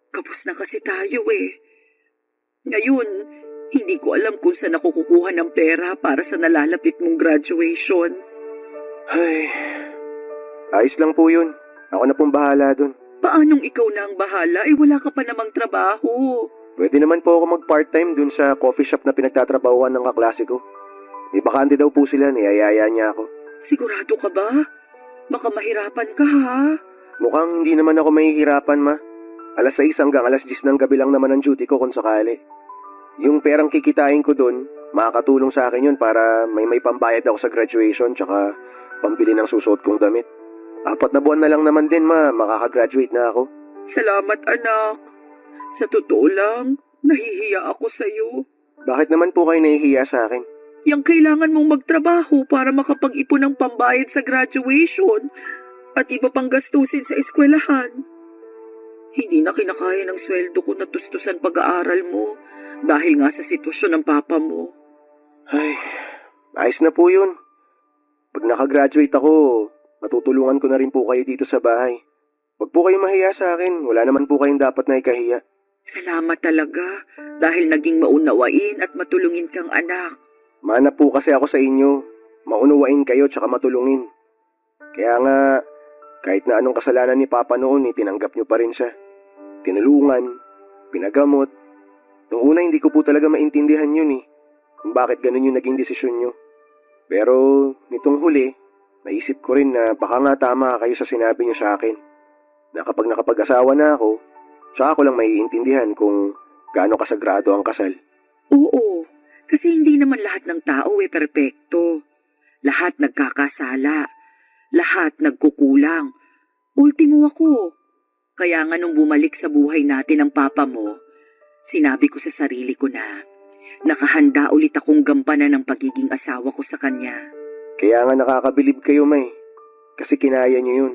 kapos na kasi tayo eh. Ngayon, hindi ko alam kung saan ako kukuha ng pera para sa nalalapit mong graduation. Ay, ayos lang po yun. Ako na pong bahala dun. Paanong ikaw na ang bahala? Wala ka pa namang trabaho. Pwede naman po ako mag-part-time dun sa coffee shop na pinagtatrabahuan ng kaklase ko. May bakante daw po sila, niyayaya niya ako. Sigurado ka ba? Baka mahirapan ka ha? Mukhang hindi naman ako mahihirapan, ma. Alas 6 hanggang alas 10 ng gabi lang naman ang duty ko kung sakali. Yung perang kikitain ko dun, makakatulong sa akin yun para may pambayad ako sa graduation tsaka pambili ng susuot kong damit. 4 na buwan na lang naman din, ma. Makakagraduate na ako. Salamat anak. Sa totoo lang, nahihiya ako sa'yo. Bakit naman po kayo nahihiya sa akin? Yang kailangan mong magtrabaho para makapag-ipon ng pambayad sa graduation at iba pang gastusin sa eskwelahan. Hindi na kinakaya ng sweldo ko na tustusan pag-aaral mo dahil nga sa sitwasyon ng papa mo. Ay, ayos na po yun. Pag nakagraduate ako, matutulungan ko na rin po kayo dito sa bahay. Huwag po kayo mahiya sa akin. Wala naman po kayong dapat na ikahiya. Salamat talaga dahil naging maunawain at matulungin kang anak. Mana po kasi ako sa inyo. Maunawain kayo tsaka matulungin. Kaya nga, kahit na anong kasalanan ni Papa noon, tinanggap niyo pa rin siya. Tinulungan, pinagamot. Noong una hindi ko po talaga maintindihan yun kung bakit ganun yung naging desisyon niyo. Pero nitong huli, naisip ko rin na baka nga tama kayo sa sinabi niyo sa akin. Na kapag nakapag-asawa na ako, tsaka ko lang maiintindihan kung gaano kasagrado ang kasal. Oo, kasi hindi naman lahat ng tao perpekto. Lahat nagkakasala. Lahat nagkukulang. Ultimo ako. Kaya nga nung bumalik sa buhay natin ang papa mo, sinabi ko sa sarili ko na nakahanda ulit akong gampanan ng pagiging asawa ko sa kanya. Kaya nga nakakabilib kayo, May. Kasi kinaya niyo yun.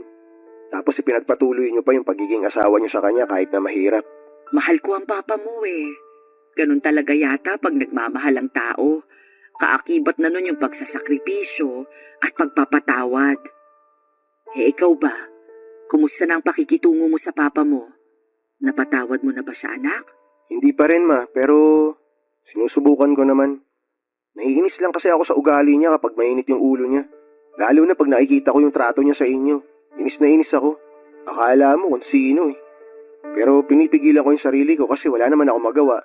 Tapos ipinagpatuloy niyo pa yung pagiging asawa niyo sa kanya kahit na mahirap. Mahal ko ang papa mo Ganun talaga yata pag nagmamahal ang tao. Kaakibat na nun yung pagsasakripisyo at pagpapatawad. Ikaw ba? Kumusta na ang pakikitungo mo sa papa mo? Napatawad mo na ba siya, anak? Hindi pa rin, ma. Pero sinusubukan ko naman. Naiinis lang kasi ako sa ugali niya kapag mainit yung ulo niya. Lalo na pag nakikita ko yung trato niya sa inyo. Inis na inis ako. Akala mo kung sino Pero pinipigilan ko yung sarili ko kasi wala naman ako magawa.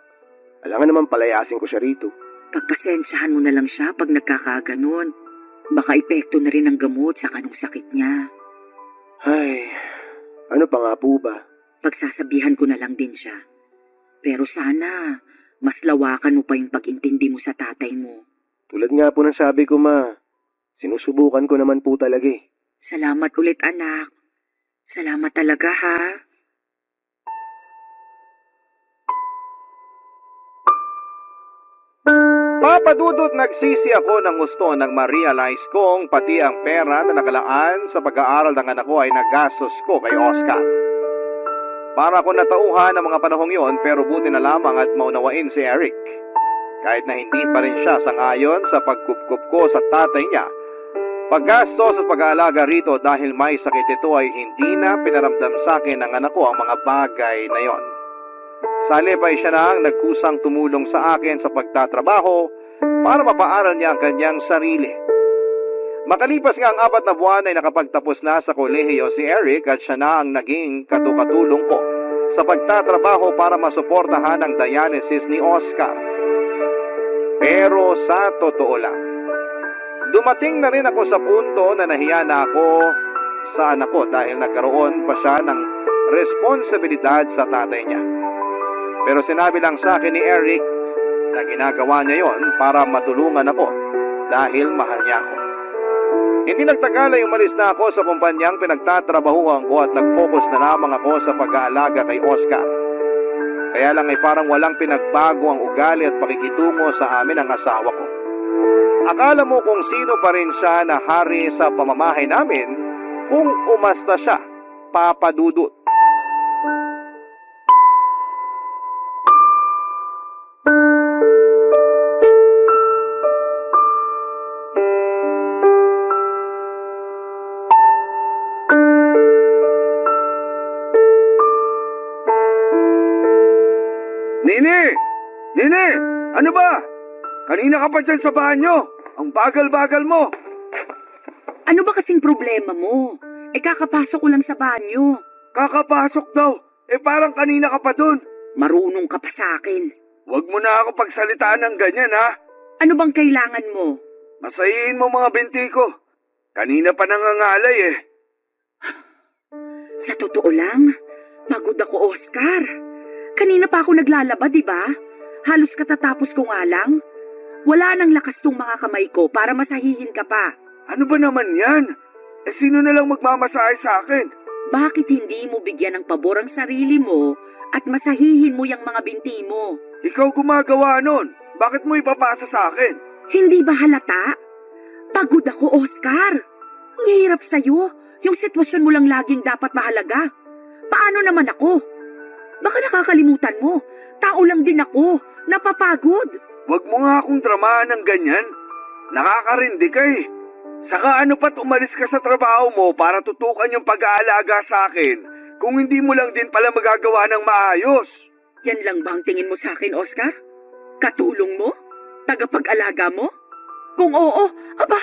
Alangan naman palayasin ko siya rito. Pagpasensyahan mo na lang siya pag nagkakaganon. Baka epekto na rin ang gamot sa kanong sakit niya. Ay, ano pa nga po ba? Pagsasabihan ko na lang din siya. Pero sana, mas lawakan mo pa yung pag-intindi mo sa tatay mo. Tulad nga po ng sabi ko, ma. Sinusubukan ko naman po talaga Salamat ulit, anak. Salamat talaga, ha? Papadudot nagsisi ako ng gusto nang ma-realize kong pati ang pera na nakalaan sa pag-aaral ng anak ko ay nagastos ko kay Oscar. Para ako natauhan ng mga panahong yon pero buti na lamang at maunawain si Eric. Kahit na hindi pa rin siya sangayon sa pagkupkup ko sa tatay niya, paggastos at pag-aalaga rito dahil may sakit ito ay hindi na pinaramdam sa akin ng anak ko ang mga bagay na yon. Sa halip ay siya na ang nagkusang tumulong sa akin sa pagtatrabaho para mapaaral niya ang kanyang sarili. Makalipas nga ang 4 na buwan ay nakapagtapos na sa kolehiyo si Eric at siya na ang naging katukatulong ko sa pagtatrabaho para masuportahan ang dialysis ni Oscar. Pero sa totoo lang, dumating na rin ako sa punto na nahiya na ako sa anak ko dahil nagkaroon pa siya ng responsibilidad sa tatay niya. Pero sinabi lang sa akin ni Eric na ginagawa niya yon para matulungan ako dahil mahal niya ako. Hindi nagtagal ay umalis na ako sa kumpanyang pinagtatrabahuhan ko at nag-focus na lamang ako sa pag-aalaga kay Oscar. Kaya lang ay parang walang pinagbago ang ugali at pakikitungo sa amin ng asawa ko. Akala mo kung sino pa rin siya na hari sa pamamahay namin kung umasta siya, Papa Dudut. Nini! Nini! Ano ba? Kanina ka pa dyan sa banyo. Ang bagal-bagal mo. Ano ba kasing problema mo? Kakapasok ko lang sa banyo. Kakapasok daw. Parang kanina ka pa dun. Marunong ka pa sa akin. Huwag mo na ako pagsalitaan ng ganyan, ha? Ano bang kailangan mo? Masahihin mo mga binti ko. Kanina pa nangangalay Sa totoo lang, pagod ako, Oscar. Kanina pa ako naglalaba, di ba? Halos katatapos ko nga lang. Wala nang lakas tong mga kamay ko para masahihin ka pa. Ano ba naman yan? Sino na lang magmamasahe sa akin? Bakit hindi mo bigyan ng pabor ang sarili mo at masahihin mo yung mga binti mo? Ikaw gumagawa nun. Bakit mo ipapasa sa akin? Hindi ba halata? Pagod ako, Oscar. Ang hirap sa'yo. Yung sitwasyon mo lang laging dapat mahalaga. Paano naman ako? Baka nakakalimutan mo. Tao lang din ako. Napapagod. Huwag mo nga akong dramahan ng ganyan. Nakakarindi ka Saka ano pat umalis ka sa trabaho mo para tutukan yung pag-aalaga sa akin kung hindi mo lang din pala magagawa ng maayos. Yan lang ba ang tingin mo sa akin, Oscar? Katulong mo? Tagapag-alaga mo? Kung oo, aba,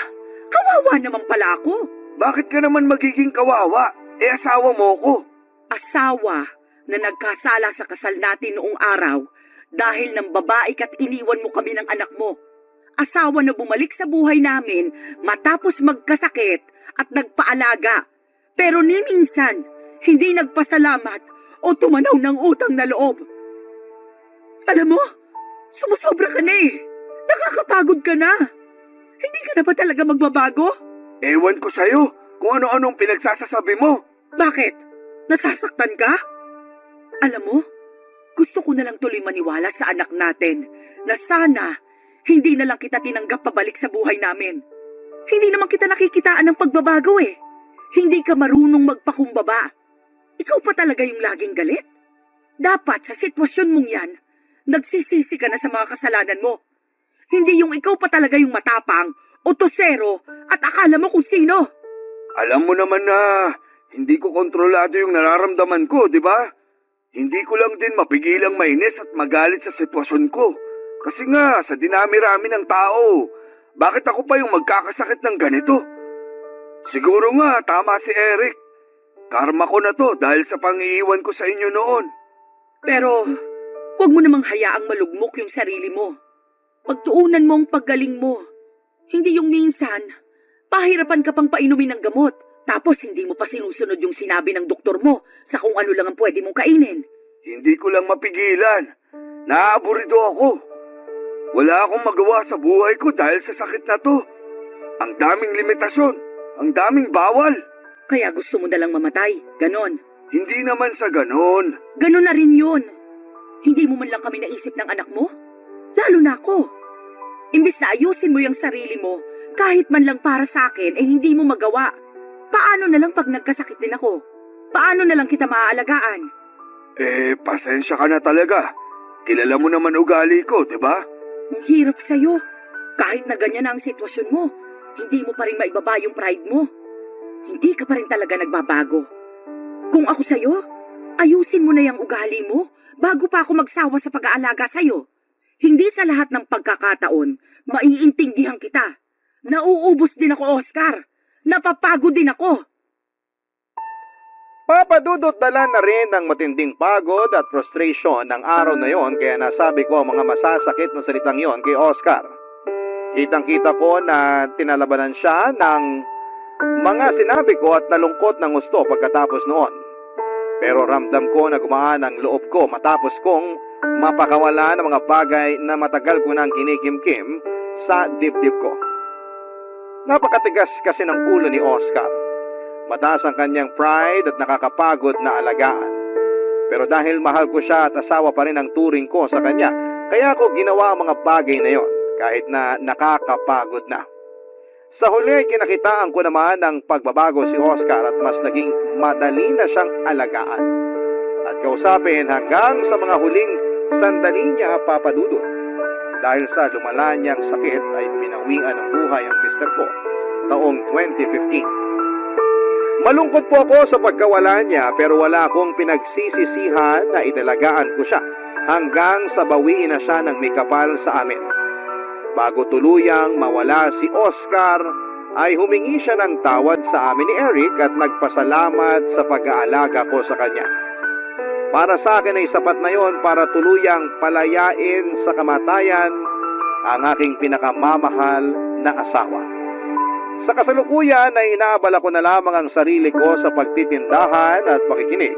kawawa naman pala ako. Bakit ka naman magiging kawawa? Asawa mo ko. Asawa na nagkasala sa kasal natin noong araw dahil ng babae ka't iniwan mo kami ng anak mo. Asawa na bumalik sa buhay namin matapos magkasakit at nagpaalaga. Pero ni minsan, hindi nagpasalamat o tumanaw ng utang na loob. Alam mo, sumusobra ka na Nakakapagod ka na. Hindi ka na ba talaga magbabago? Ewan ko sa'yo kung ano-anong pinagsasasabi mo. Bakit? Nasasaktan ka? Alam mo, gusto ko na lang tuloy maniwala sa anak natin na sana hindi na lang kita tinanggap pabalik sa buhay namin. Hindi naman kita nakikitaan ng pagbabago Hindi ka marunong magpakumbaba. Ikaw pa talaga yung laging galit? Dapat sa sitwasyon mong yan, nagsisisi ka na sa mga kasalanan mo. Hindi yung ikaw pa talaga yung matapang, otosero, at akala mo kung sino. Alam mo naman na hindi ko kontrolado yung nararamdaman ko, di ba? Hindi ko lang din mapigilang mainis at magalit sa sitwasyon ko. Kasi nga, sa dinami-rami ng tao, bakit ako pa yung magkakasakit ng ganito? Siguro nga, tama si Eric. Karma ko na to dahil sa pangiiwan ko sa inyo noon. Pero, huwag mo namang hayaang malugmok yung sarili mo. Pagtuunan mo ang paggaling mo. Hindi yung minsan, pahirapan ka pang painumin ng gamot. Tapos hindi mo pa sinusunod yung sinabi ng doktor mo sa kung ano lang ang pwede mong kainin. Hindi ko lang mapigilan. Naaaburido ako. Wala akong magawa sa buhay ko dahil sa sakit na to. Ang daming limitasyon. Ang daming bawal. Kaya gusto mo na lang mamatay. Ganon. Hindi naman sa ganon. Ganon na rin yun. Hindi mo man lang kami naisip ng anak mo? Lalo na ako. Imbis na ayusin mo yung sarili mo, kahit man lang para sa akin, hindi mo magawa. Paano na lang pag nagkasakit din ako? Paano na lang kita maaalagaan? Pasensya ka na talaga. Kilala mo naman ugali ko, di ba? Ang hirap sa'yo. Kahit na ganyan ang sitwasyon mo, hindi mo pa rin maibaba yung pride mo. Hindi ka pa rin talaga nagbabago. Kung ako sa'yo, ayusin mo na yung ugali mo bago pa ako magsawa sa pag-aalaga sa'yo. Hindi sa lahat ng pagkakataon, maiintindihan kita. Nauubos din ako, Oscar. Napapagod din ako. Papa Dudut dala na rin ng matinding pagod at frustration ng araw na yon kaya nasabi ko ang mga masasakit na salitang yon kay Oscar. Kitang-kita ko na tinalabanan siya ng mga sinabi ko at nalungkot ng gusto pagkatapos noon. Pero ramdam ko na gumaan ang loob ko matapos kong mapakawala ng mga bagay na matagal ko nang kinikimkim sa dibdib ko. Napakatigas kasi ng ulo ni Oscar. Mataas ang kanyang pride at nakakapagod na alagaan. Pero dahil mahal ko siya at asawa pa rin ang turing ko sa kanya, kaya ko ginawa ang mga bagay na yon. kahit na nakakapagod na. Sa huli, kinakitaan ko naman ng pagbabago si Oscar at mas naging madali na siyang alagaan at kausapin hanggang sa mga huling sandali niya, Papa Dudut. Dahil sa lumala niyang sakit ay binawian ng buhay ang mister ko taong 2015. Malungkot po ako sa pagkawala niya pero wala akong pinagsisisihan na idalagaan ko siya hanggang sa bawiin na siya ng may kapal sa amin. Bago tuluyang mawala si Oscar, ay humingi siya ng tawad sa amin ni Eric at nagpasalamat sa pag-aalaga ko sa kanya. Para sa akin ay sapat na yon para tuluyang palayain sa kamatayan ang aking pinakamamahal na asawa. Sa kasalukuyan ay inaabala ko na lamang ang sarili ko sa pagtitindahan at pakikinig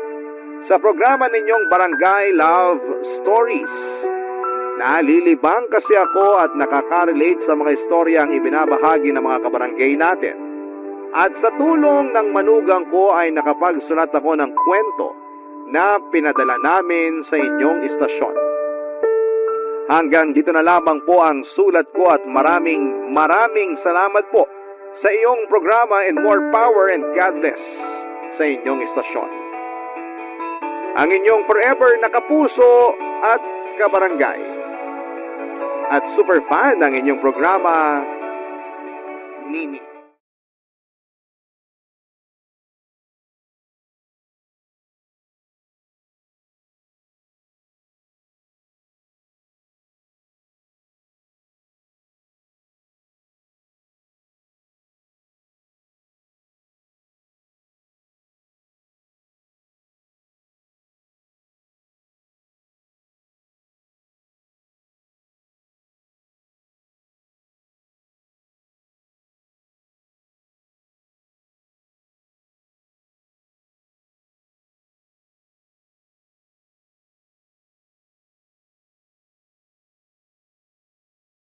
sa programa ninyong Barangay Love Stories. Nalilibang kasi ako at nakaka-relate sa mga istoryang ibinabahagi ng mga kabarangay natin. At sa tulong ng manugang ko ay nakapagsulat ako ng kwento na pinadala namin sa inyong istasyon. Hanggang dito na lamang po ang sulat ko at maraming salamat po sa iyong programa and more power and God bless sa inyong istasyon. Ang inyong forever na kapuso at kabarangay at super fan ng inyong programa, Nini.